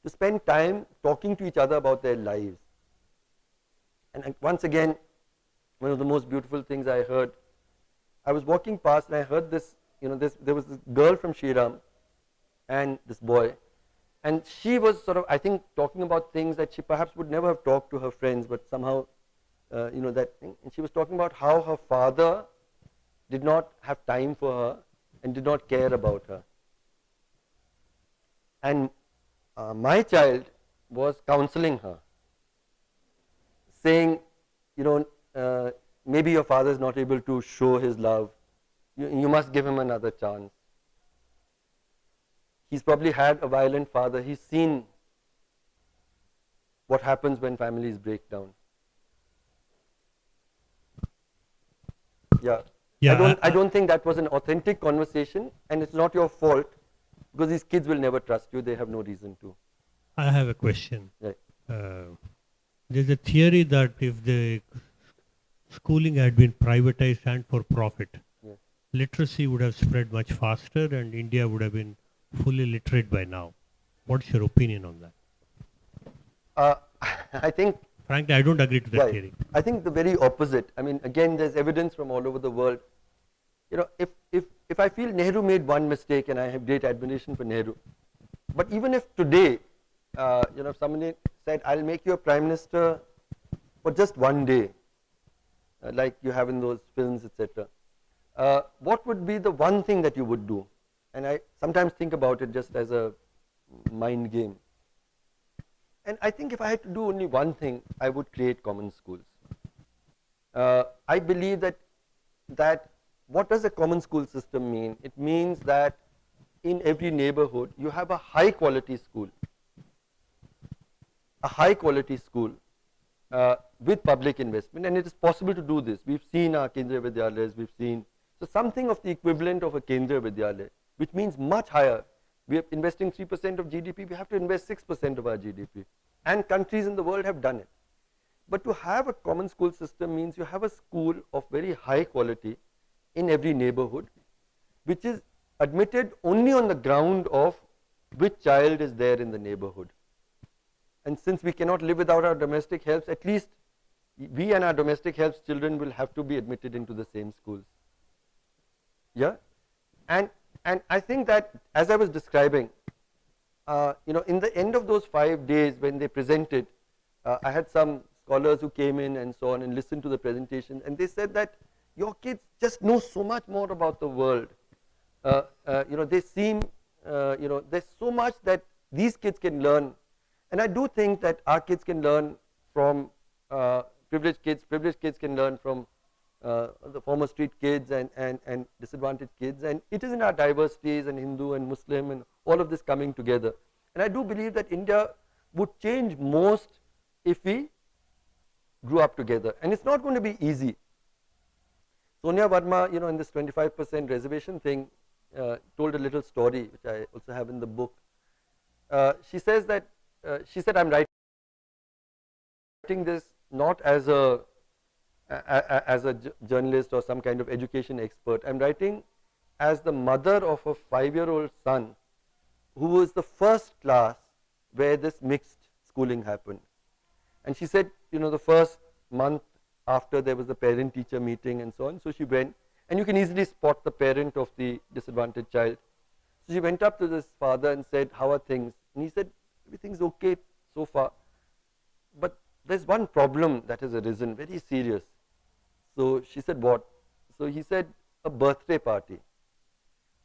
to spend time talking to each other about their lives. And once again, one of the most beautiful things I heard, I was walking past and I heard this, there was this girl from Sri Ram and this boy, and she was sort of, I think, talking about things that she perhaps would never have talked to her friends, but somehow, that thing. And she was talking about how her father did not have time for her and did not care about her. And my child was counseling her, saying, maybe your father is not able to show his love. You must give him another chance. He's probably had a violent father. He's seen what happens when families break down. Yeah. I don't think that was an authentic conversation, and it's not your fault, because these kids will never trust you. They have no reason to. I have a question. Right. There's a theory that if the schooling had been privatized and for profit, Yes. literacy would have spread much faster and India would have been fully literate by now. What's your opinion on that? I think, Frankly, I don't agree to that right. theory. I think the very opposite. I mean, again, there's evidence from all over the world. If I feel Nehru made one mistake, and I have great admiration for Nehru, but even if today, if somebody said, I'll make you a prime minister for just one day, like you have in those films, etc., what would be the one thing that you would do? And I sometimes think about it just as a mind game. And I think if I had to do only one thing, I would create common schools. I believe that what does a common school system mean? It means that in every neighborhood, you have a high quality school. A high quality school with public investment, and it is possible to do this. We've seen our Kendriya Vidyalayas, we've seen, so something of the equivalent of a Kendriya Vidyalaya, which means much higher. We are investing 3% of GDP, we have to invest 6% of our GDP. and countries in the world have done it. But to have a common school system means you have a school of very high quality in every neighborhood, which is admitted only on the ground of which child is there in the neighborhood. And since we cannot live without our domestic helps, at least we and our domestic helps children will have to be admitted into the same schools. Yeah, and I think that, as I was describing, in the end of those 5 days when they presented, I had some scholars who came in and so on and listened to the presentation, and they said that your kids just know so much more about the world. They seem, there's so much that these kids can learn, and I do think that our kids can learn from privileged kids can learn from the former street kids and disadvantaged kids, and it is in our diversities and Hindu and Muslim and all of this coming together. And I do believe that India would change most if we grew up together, and it's not going to be easy. Sonia Verma, in this 25% reservation thing, told a little story which I also have in the book. She says that she said, I'm writing this not as a journalist or some kind of education expert. I'm writing as the mother of a 5-year-old son who was the first class where this mixed schooling happened. And she said, the first month after there was a parent-teacher meeting and so on, so she went, and you can easily spot the parent of the disadvantaged child. So she went up to this father and said, how are things? And he said, everything's okay so far, but there's one problem that has arisen, very serious. So she said, what? So he said, a birthday party.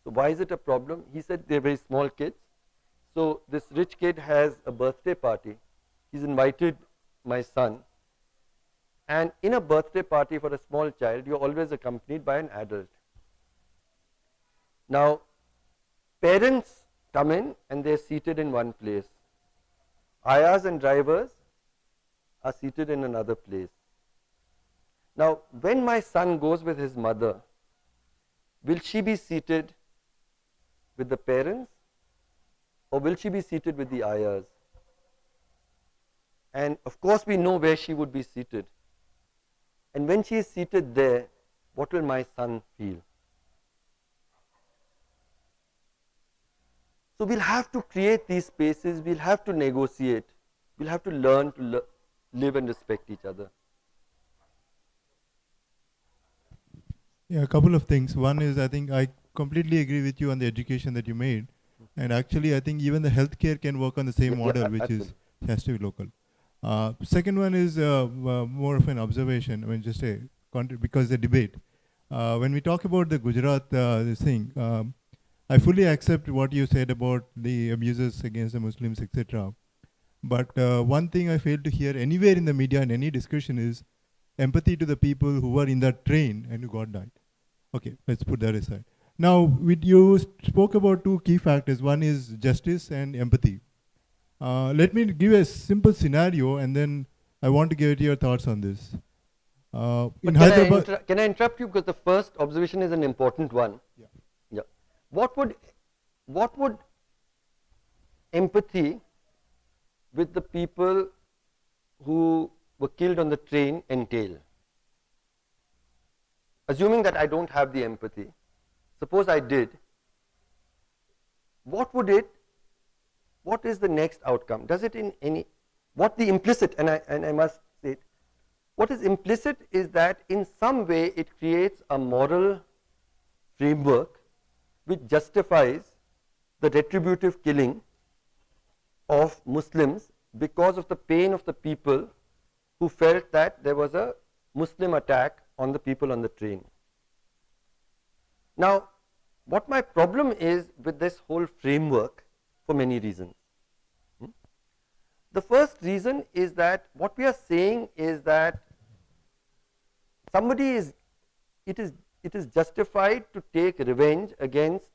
So why is it a problem? He said, they're very small kids. So this rich kid has a birthday party. He's invited my son. And in a birthday party for a small child, you're always accompanied by an adult. Now, parents come in and they're seated in one place. Ayahs and drivers are seated in another place. Now, when my son goes with his mother, will she be seated with the parents or will she be seated with the ayahs? And of course we know where she would be seated. And when she is seated there, what will my son feel? So we'll have to create these spaces, we'll have to negotiate, we'll have to learn to live and respect each other. Yeah, a couple of things. One is, I think I completely agree with you on the education that you made. And actually, I think even the healthcare can work on the same model, which is has to be local. Second one is more of an observation. I mean, just a because the debate. When we talk about the Gujarat this thing, I fully accept what you said about the abuses against the Muslims, etc. But one thing I fail to hear anywhere in the media in any discussion is empathy to the people who were in that train and who got died. Okay, let's put that aside. Now, you spoke about two key factors. One is justice and empathy. Let me give a simple scenario, and then I want to get your thoughts on this. In Hyderabad, can I interrupt you, because the first observation is an important one. Yeah. Yeah. What would empathy with the people who were killed on the train entail? Assuming that I don't have the empathy, suppose I did, what is the next outcome? Does it in any, what the implicit, and I must say it, what is implicit is that in some way it creates a moral framework which justifies the retributive killing of Muslims because of the pain of the people who felt that there was a Muslim attack on the people on the train. Now, what my problem is with this whole framework, for many reasons. The first reason is that what we are saying is that it is justified to take revenge against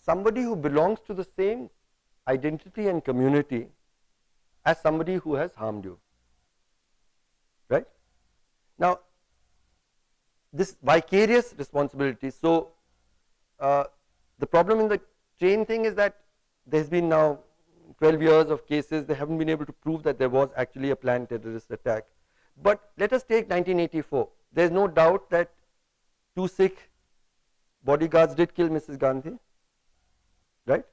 somebody who belongs to the same identity and community as somebody who has harmed you. Right? Now, this vicarious responsibility, so the problem in the train thing is that there's been now 12 years of cases, they haven't been able to prove that there was actually a planned terrorist attack. But let us take 1984. There is no doubt that 2 Sikh bodyguards did kill Mrs. Gandhi, right?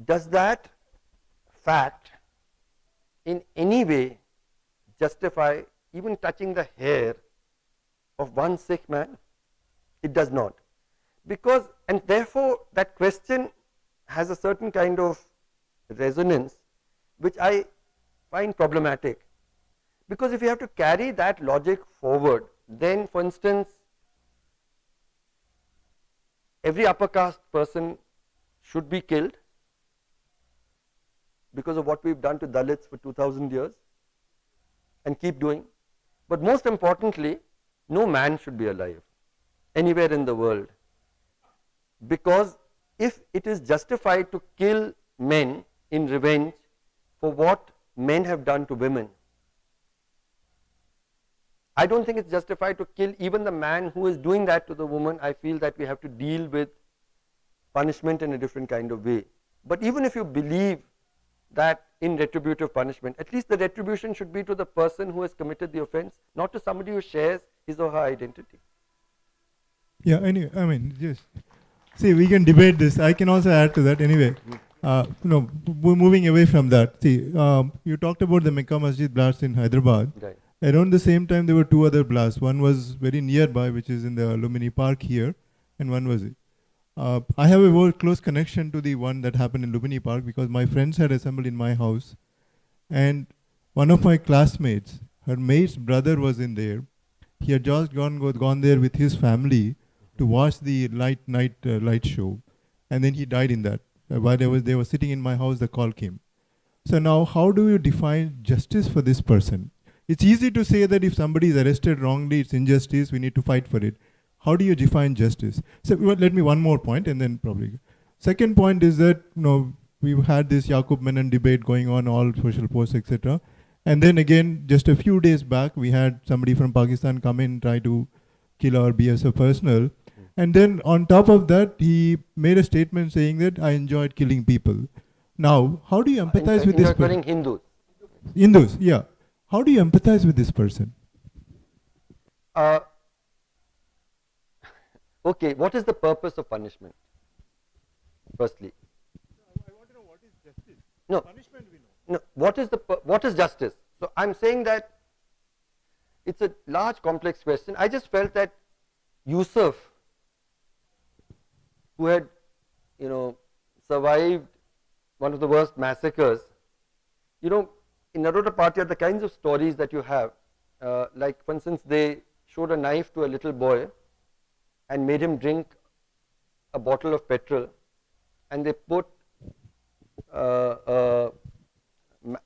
Does that fact in any way justify even touching the hair of one Sikh man? It does not. Because, and therefore that question has a certain kind of resonance which I find problematic. Because if you have to carry that logic forward, then for instance, every upper caste person should be killed because of what we've done to Dalits for 2000 years and keep doing. But most importantly, no man should be alive anywhere in the world, because if it is justified to kill men in revenge for what men have done to women, I don't think it's justified to kill even the man who is doing that to the woman. I feel that we have to deal with punishment in a different kind of way. But even if you believe that in retributive punishment, at least the retribution should be to the person who has committed the offense, not to somebody who shares his or her identity. Yeah, anyway, I mean, just see, we can debate this. I can also add to that anyway. Moving away from that. See, you talked about the Mecca Masjid blast in Hyderabad. Right. Around the same time, there were 2 other blasts. One was very nearby, which is in the Lumini Park here, and one was it. I have a very close connection to the one that happened in Lumini Park because my friends had assembled in my house, and one of my classmates, her mate's brother was in there. He had just gone there with his family to watch the light show, and then he died in that. While they were sitting in my house, the call came. So now, how do you define justice for this person? It's easy to say that if somebody is arrested wrongly, it's injustice, we need to fight for it. How do you define justice? So let me one more point and then probably. Second point is that we've had this Yaqub Menon debate going on, all social posts, etc. And then again, just a few days back, we had somebody from Pakistan come in, try to kill our BSF personnel. And then on top of that, he made a statement saying that I enjoyed killing people. Now, how do you empathize with this person? You're referring Hindus. Hindus, yeah. How do you empathize with this person? Okay, what is the purpose of punishment? Firstly. I want to know what is justice. No. Punishment we know. No, what is justice? So I'm saying that it's a large complex question. I just felt that Yusuf, who had survived one of the worst massacres, in Naroda Patya, the kinds of stories that you have, like for instance, they showed a knife to a little boy and made him drink a bottle of petrol, and they put a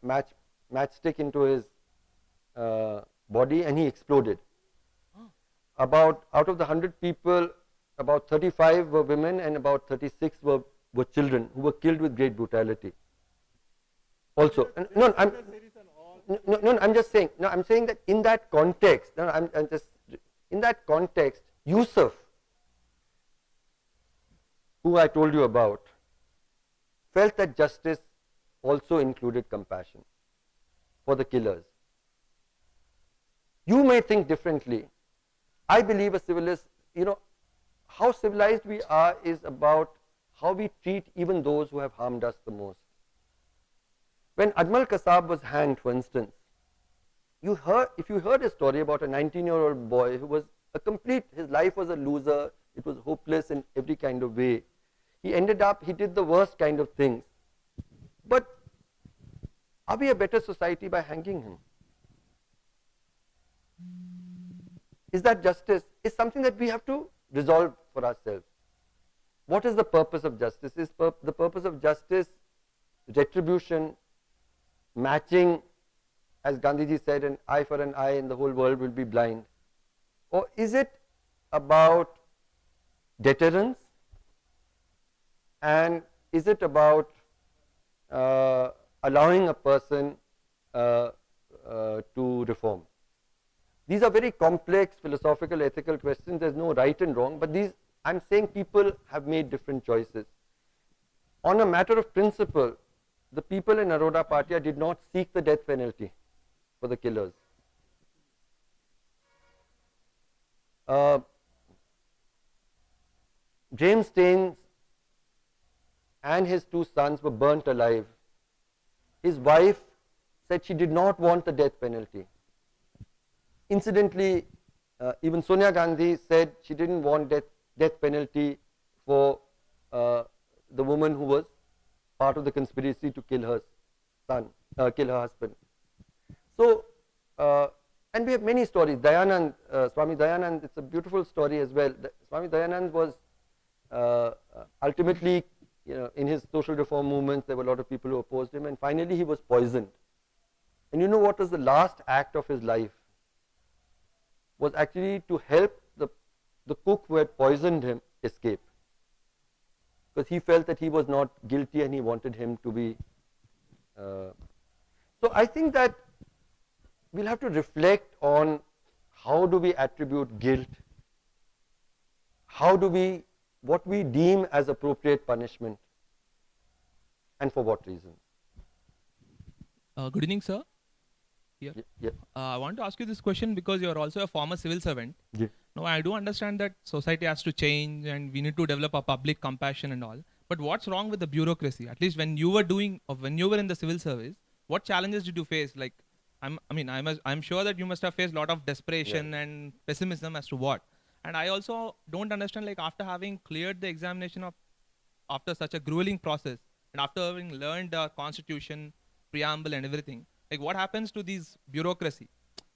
matchstick into his body and he exploded. Out of the 100 people, about 35 were women and about 36 were children who were killed with great brutality. Also, I'm just saying. No, I'm saying that in that context. In that context, Yusuf, who I told you about, felt that justice also included compassion for the killers. You may think differently. I believe a civilist, how civilized we are is about how we treat even those who have harmed us the most. When Ajmal Kasab was hanged, for instance, if you heard a story about a 19-year-old boy who was his life was a loser, it was hopeless in every kind of way. He did the worst kind of things. But are we a better society by hanging him? Is that justice? It's something that we have to resolve for ourselves. What is the purpose of justice? Is the purpose of justice retribution, matching, as Gandhiji said, an eye for an eye and the whole world will be blind? Or is it about deterrence, and is it about allowing a person to reform? These are very complex philosophical, ethical questions. There's no right and wrong, but I'm saying people have made different choices. on a matter of principle, the people in Naroda Party did not seek the death penalty for the killers. James Staines and his 2 sons were burnt alive. His wife said she did not want the death penalty. Incidentally, even Sonia Gandhi said she didn't want death penalty for the woman who was part of the conspiracy to kill her son, kill her husband. So, and we have many stories. Dayanand, Swami Dayanand, it's a beautiful story as well. Swami Dayanand was ultimately, in his social reform movements, there were a lot of people who opposed him, and finally he was poisoned. And you know what was the last act of his life? Was actually to help the cook who had poisoned him escape. Because he felt that he was not guilty and he wanted him to be. So I think that we'll have to reflect on how do we attribute guilt, what we deem as appropriate punishment, and for what reason. Good evening, sir. Here. Yeah. I want to ask you this question because you are also a former civil servant. Yeah. Now, I do understand that society has to change and we need to develop a public compassion and all. But what's wrong with the bureaucracy? At least when you were in the civil service, what challenges did you face? Like, I'm sure that you must have faced a lot of desperation and pessimism as to what. And I also don't understand, like, after having cleared the examination after such a grueling process and after having learned the constitution, preamble and everything, like what happens to these bureaucracy?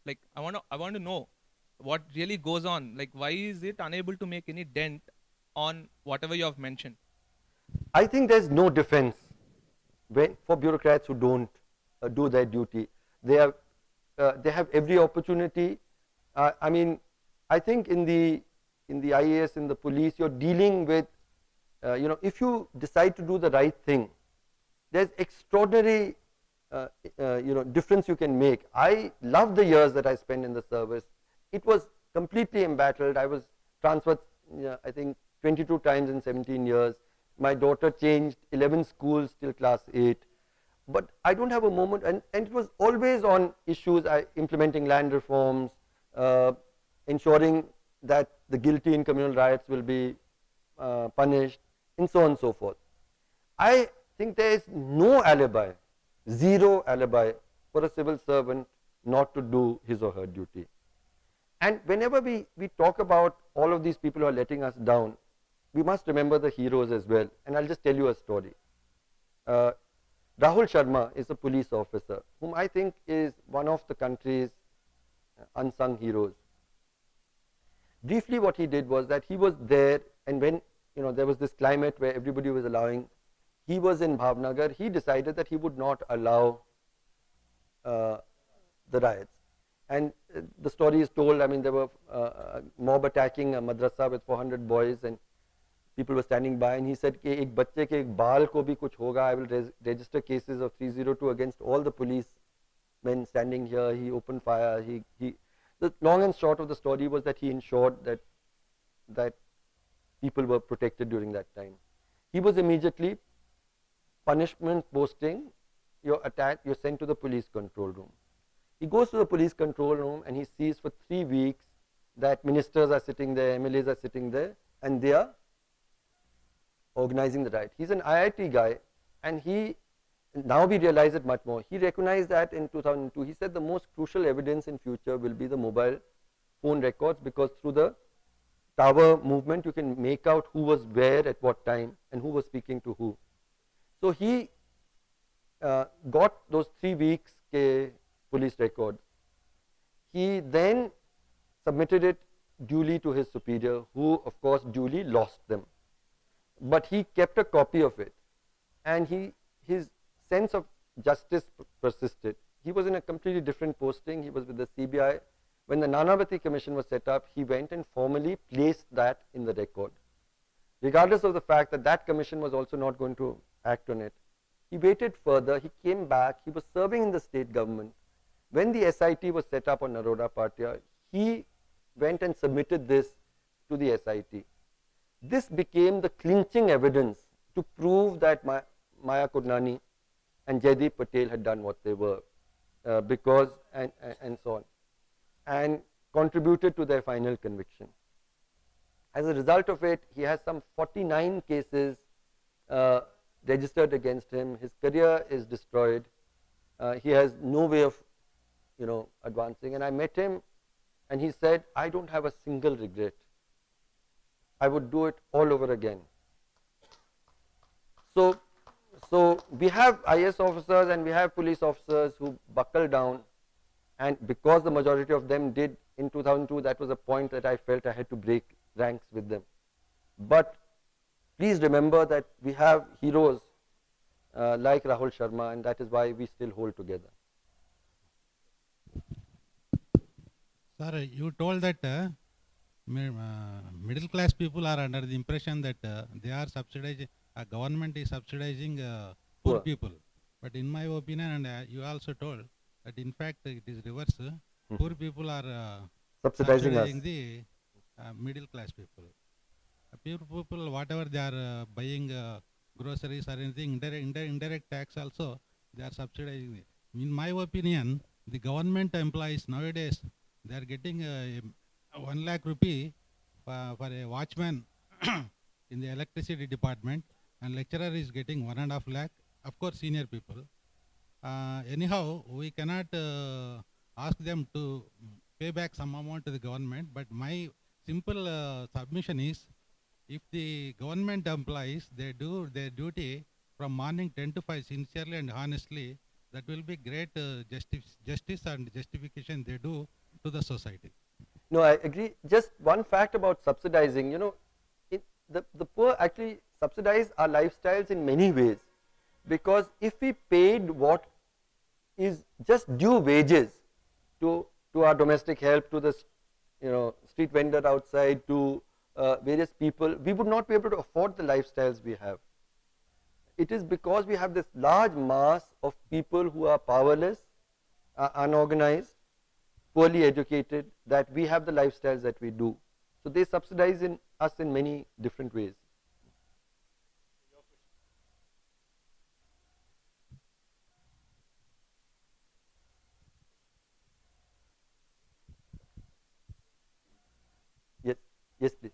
Like, I want to know what really goes on. Like, why is it unable to make any dent on whatever you have mentioned? I think there's no defense for bureaucrats who don't do their duty. They have every opportunity. I think in the IAS, in the police, you're dealing with, if you decide to do the right thing, there's extraordinary difference you can make. I love the years that I spent in the service. It was completely embattled. I was transferred, I think, 22 times in 17 years. My daughter changed 11 schools till class 8. But I don't have a moment, and it was always on issues, implementing land reforms, ensuring that the guilty in communal riots will be punished, and so on and so forth. I think there is no alibi, zero alibi for a civil servant not to do his or her duty. And whenever we talk about all of these people who are letting us down, we must remember the heroes as well. And I'll just tell you a story. Rahul Sharma is a police officer whom I think is one of the country's unsung heroes. Briefly, what he did was that he was there, and when there was this climate where everybody was allowing, he was in Bhavnagar, he decided that he would not allow the riots. And the story is told, there were mob attacking a madrasa with 400 boys, and people were standing by, and he said, ek bacche ke ek baal ko bhi kuch hoga, I will register cases of 302 against all the policemen standing here. He opened fire. The long and short of the story was that he ensured that people were protected during that time. He was immediately punishment posting, you're sent to the police control room. He goes to the police control room and he sees for 3 weeks that ministers are sitting there, MLAs are sitting there, and they are organizing the riot. He's an IIT guy, and now we realize it much more. He recognized that in 2002. He said the most crucial evidence in future will be the mobile phone records, because through the tower movement you can make out who was where at what time and who was speaking to who. So he got those 3 weeks police records. He then submitted it duly to his superior, who of course duly lost them. But he kept a copy of it, and his sense of justice persisted. He was in a completely different posting. He was with the CBI. When the Nanavati Commission was set up, he went and formally placed that in the record. Regardless of the fact that that commission was also not going to act on it, he waited further. He came back. He was serving in the state government. When the SIT was set up on Naroda Party, he went and submitted this to the SIT. This became the clinching evidence to prove that Maya Kodnani and Jaideep Patel had done what they were, because and so on, and contributed to their final conviction. As a result of it, he has some 49 cases registered against him. His career is destroyed. He has no way of, advancing. And I met him, and he said, "I don't have a single regret. I would do it all over again." So we have IS officers and we have police officers who buckle down, and because the majority of them did in 2002, that was a point that I felt I had to break ranks with them. But please remember that we have heroes like Rahul Sharma, and that is why we still hold together. Sir, you told that middle class people are under the impression that they are subsidizing, government is subsidizing poor people. But in my opinion, and you also told that in fact it is reverse. Poor people are subsidizing the middle class people. Poor people, whatever they are buying groceries or anything, indirect tax also, they are subsidizing it. In my opinion, the government employees nowadays, they are getting 1 lakh rupee for a watchman in the electricity department, and lecturer is getting 1.5 lakh, of course senior people. Anyhow, we cannot ask them to pay back some amount to the government, but my simple submission is, if the government employees, they do their duty from morning 10 to 5 sincerely and honestly, that will be great justice and justification they do to the society. No, I agree. Just one fact about subsidizing, the poor actually subsidize our lifestyles in many ways, because if we paid what is just due wages to our domestic help, to the street vendor outside, to various people, we would not be able to afford the lifestyles we have. It is because we have this large mass of people who are powerless, unorganized, poorly educated, that we have the lifestyles that we do. So they subsidize us in many different ways. Yes, please.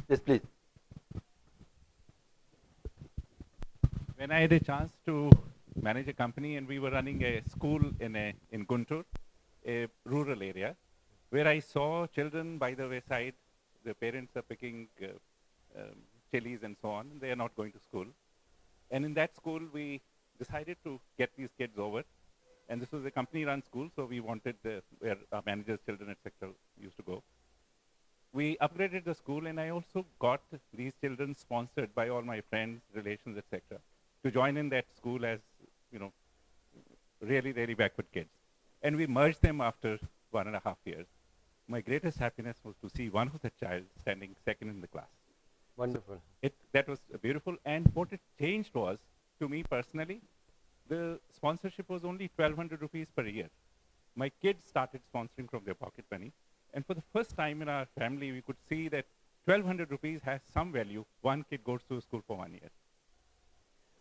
Yes, please. When I had a chance to manage a company, and we were running a school in Guntur, a rural area, where I saw children by the wayside. The parents are picking chilies and so on, and they are not going to school. And in that school, we decided to get these kids over. And this was a company-run school, so we wanted where our managers' children, etc., used to go. We upgraded the school, and I also got these children sponsored by all my friends, relations, etc., to join in that school as, really, really backward kids. And we merged them after 1.5 years. My greatest happiness was to see one of the child standing second in the class. Wonderful. That was beautiful. And what it changed was, to me personally, the sponsorship was only 1,200 rupees per year. My kids started sponsoring from their pocket money. And for the first time in our family, we could see that 1,200 rupees has some value. One kid goes to school for 1 year.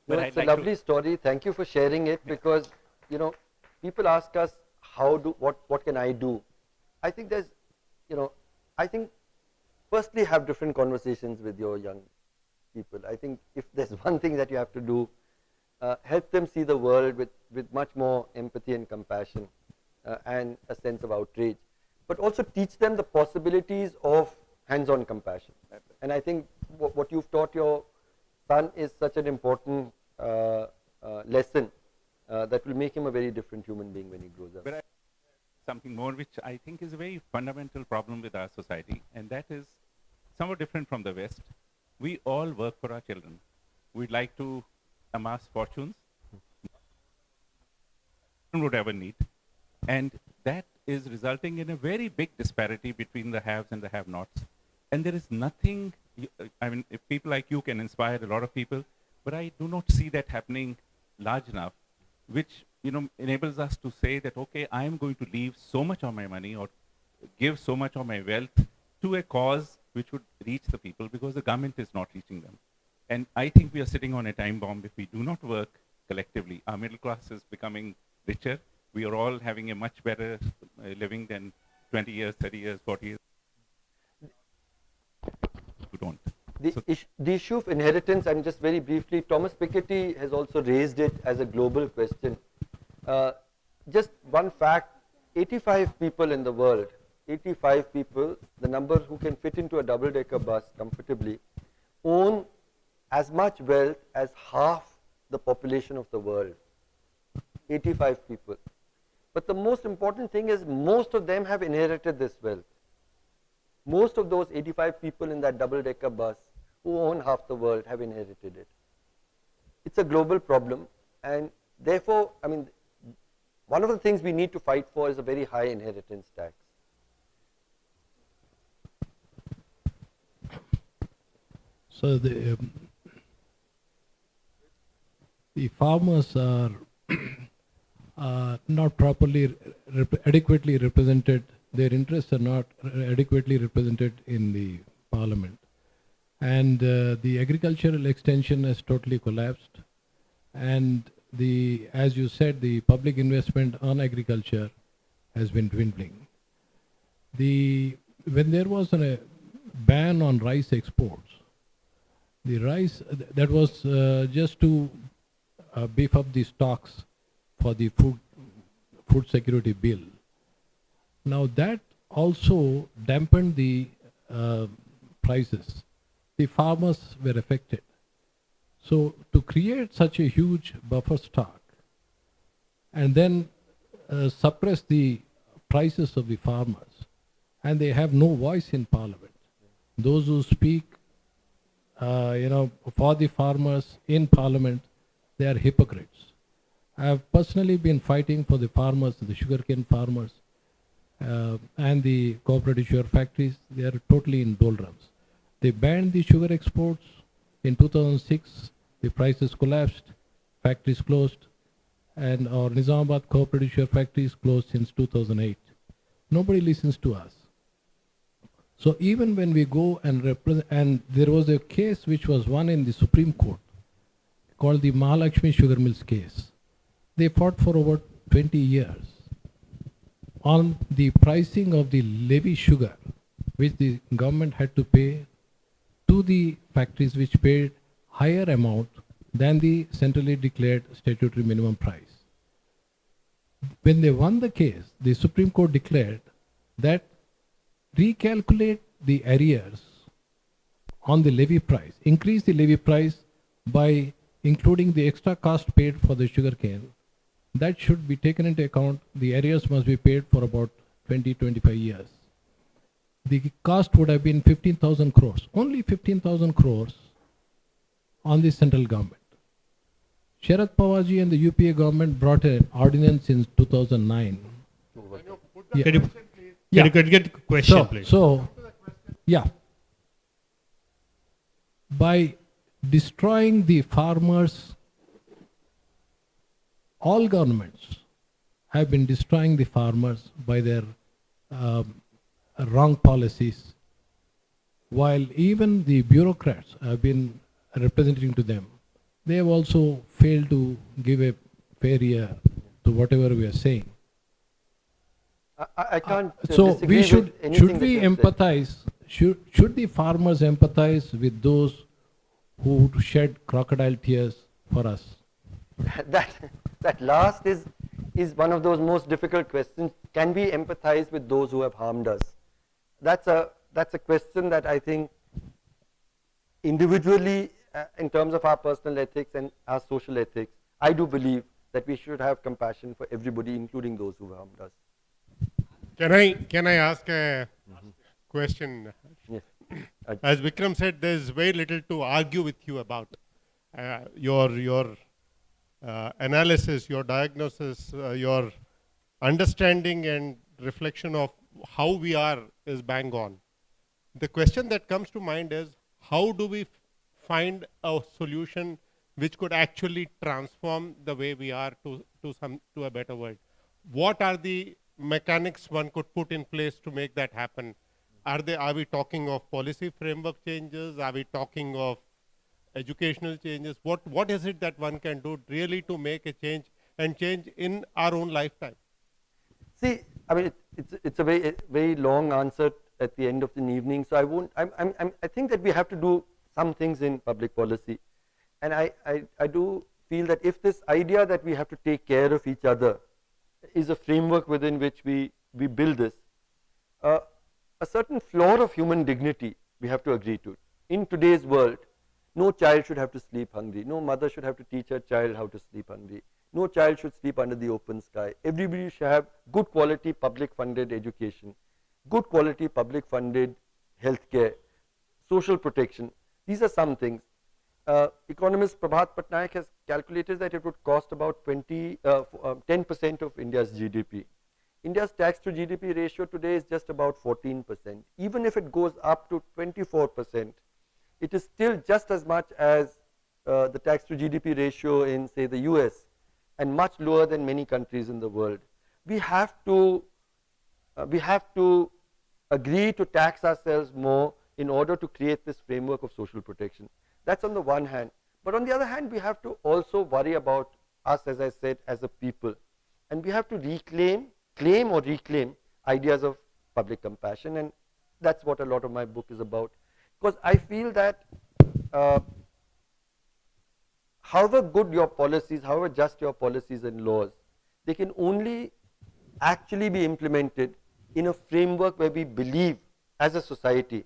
No, it's a lovely story. Thank you for sharing it, because, people ask us, what can I do? I think there's, firstly have different conversations with your young people. I think if there's one thing that you have to do, help them see the world with much more empathy and compassion and a sense of outrage, but also teach them the possibilities of hands-on compassion. And I think what you've taught your son is such an important lesson that will make him a very different human being when he grows up. But something more which I think is a very fundamental problem with our society, and that is somewhat different from the West. We all work for our children. We'd like to amass fortunes would ever need, and that is resulting in a very big disparity between the haves and the have-nots. And there is nothing, if people like you can inspire a lot of people, but I do not see that happening large enough, which enables us to say that, okay, I am going to leave so much of my money or give so much of my wealth to a cause which would reach the people because the government is not reaching them. And I think we are sitting on a time bomb if we do not work collectively. Our middle class is becoming richer. We are all having a much better living than 20 years, 30 years, 40 years. We don't. The issue of inheritance, and just very briefly, Thomas Piketty has also raised it as a global question. Just one fact, 85 people in the world, 85 people, the number who can fit into a double-decker bus comfortably, own as much wealth as half the population of the world. 85 people. But the most important thing is most of them have inherited this wealth. Most of those 85 people in that double-decker bus who own half the world have inherited it. It's a global problem, and therefore, I mean, one of the things we need to fight for is a very high inheritance tax. So the farmers are not properly adequately represented. Their interests are not adequately represented in the parliament. And the agricultural extension has totally collapsed. And as you said, the public investment on agriculture has been dwindling. When there was a ban on rice exports, the rice, that was just to beef up the stocks for the food security bill. Now that also dampened the prices. The farmers were affected. So to create such a huge buffer stock and then suppress the prices of the farmers, and they have no voice in parliament. Those who speak for the farmers in parliament, they are hypocrites. I have personally been fighting for the farmers, the sugarcane farmers, and the cooperative sugar factories. They are totally in doldrums. They banned the sugar exports. In 2006, the prices collapsed, factories closed, and our Nizamabad cooperative sugar factories closed since 2008. Nobody listens to us. So even when we go and represent, and there was a case which was won in the Supreme Court called the Mahalakshmi Sugar Mills case. They fought for over 20 years on the pricing of the levy sugar, which the government had to pay to the factories, which paid higher amount than the centrally declared statutory minimum price. When they won the case, the Supreme Court declared that recalculate the arrears on the levy price, increase the levy price by including the extra cost paid for the sugar cane. That should be taken into account. The arrears must be paid for about 20-25 years. The cost would have been 15,000 crores, only 15,000 crores on the central government. Sharad Pawarji and the UPA government brought an ordinance in 2009. Yeah. Can you get the question, please? So, yeah. By destroying the farmers, all governments have been destroying the farmers by their wrong policies, while even the bureaucrats have been representing to them. They have also failed to give a fair ear to whatever we are saying. I can't so disagree we should with anything should that we you have said. empathize? Should the farmers empathize with those who shed crocodile tears for us? That last is one of those most difficult questions. Can we empathize with those who have harmed us? That's a question that I think individually, in terms of our personal ethics and our social ethics, I do believe that we should have compassion for everybody, including those who harmed us. Can I ask a question? Yes. As Vikram said, there's very little to argue with you about. Your analysis, your diagnosis, your understanding and reflection of how we are is bang on. The question that comes to mind is, how do we find a solution which could actually transform the way we are to a better world. What are the mechanics one could put in place to make that happen? Are we talking of policy framework changes? Are we talking of educational changes? What is it that one can do really to make a change and change in our own lifetime? See, I mean, it's a very long answer at the end of the evening. So I won't. I think that we have to do some things in public policy, and I do feel that if this idea that we have to take care of each other is a framework within which we build this, a certain floor of human dignity we have to agree to. In today's world, no child should have to sleep hungry. No mother should have to teach her child how to sleep hungry. No child should sleep under the open sky. Everybody should have good quality public funded education, good quality public funded healthcare, social protection. These are some things. Economist Prabhat Patnaik has calculated that it would cost about 10% of India's GDP. India's tax to GDP ratio today is just about 14%. Even if it goes up to 24%, it is still just as much as the tax to GDP ratio in, say, the US, and much lower than many countries in the world. We have to agree to tax ourselves more in order to create this framework of social protection. That's on the one hand. But on the other hand, we have to also worry about us, as I said, as a people. And we have to claim or reclaim ideas of public compassion. And that's what a lot of my book is about. Because I feel that however good your policies, however just your policies and laws, they can only actually be implemented in a framework where we believe as a society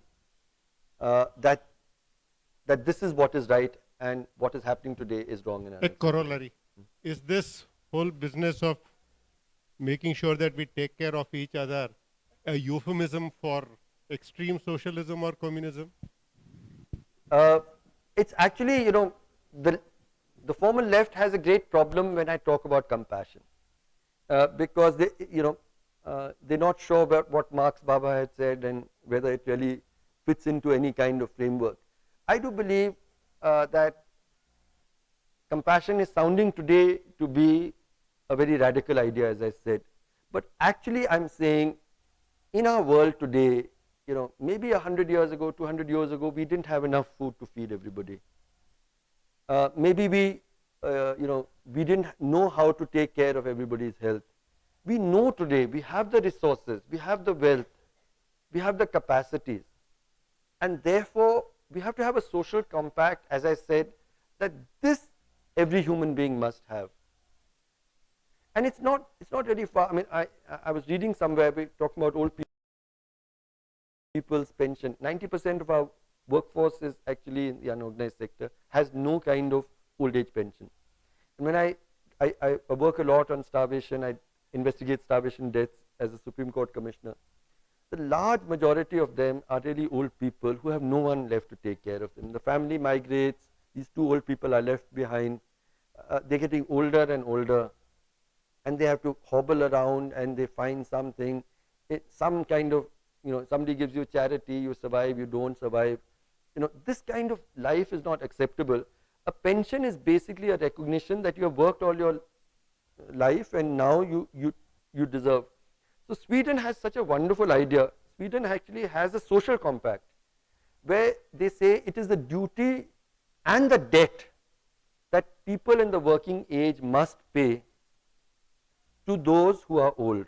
that this is what is right and what is happening today is wrong in our A corollary. Is this whole business of making sure that we take care of each other a euphemism for extreme socialism or communism? It's actually, the former left has a great problem when I talk about compassion, because they're not sure about what Marx Baba had said and whether it really fits into any kind of framework. I do believe that compassion is sounding today to be a very radical idea, as I said. But actually, I'm saying in our world today, maybe 100 years ago, 200 years ago, we didn't have enough food to feed everybody. Maybe we didn't know how to take care of everybody's health. We know today, we have the resources, we have the wealth, we have the capacities. And therefore, we have to have a social compact, as I said, that this every human being must have. And it's not really far. I mean, I was reading somewhere, we talking about old people's pension. 90% of our workforce is actually in the unorganized sector, has no kind of old age pension. And when I work a lot on starvation, I investigate starvation deaths as a Supreme Court commissioner. The large majority of them are really old people who have no one left to take care of them. The family migrates, these two old people are left behind. They're getting older and older, and they have to hobble around and they find something, some kind of, somebody gives you charity, you survive, you don't survive. This kind of life is not acceptable. A pension is basically a recognition that you have worked all your life and now you deserve. So Sweden has such a wonderful idea. Sweden actually has a social compact where they say it is the duty and the debt that people in the working age must pay to those who are old.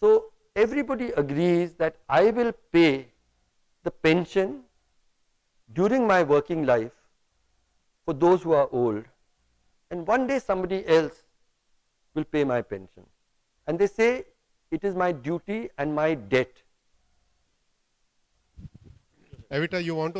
So everybody agrees that I will pay the pension during my working life for those who are old, and one day somebody else will pay my pension. And they say it is my duty and my debt. Evita, you want to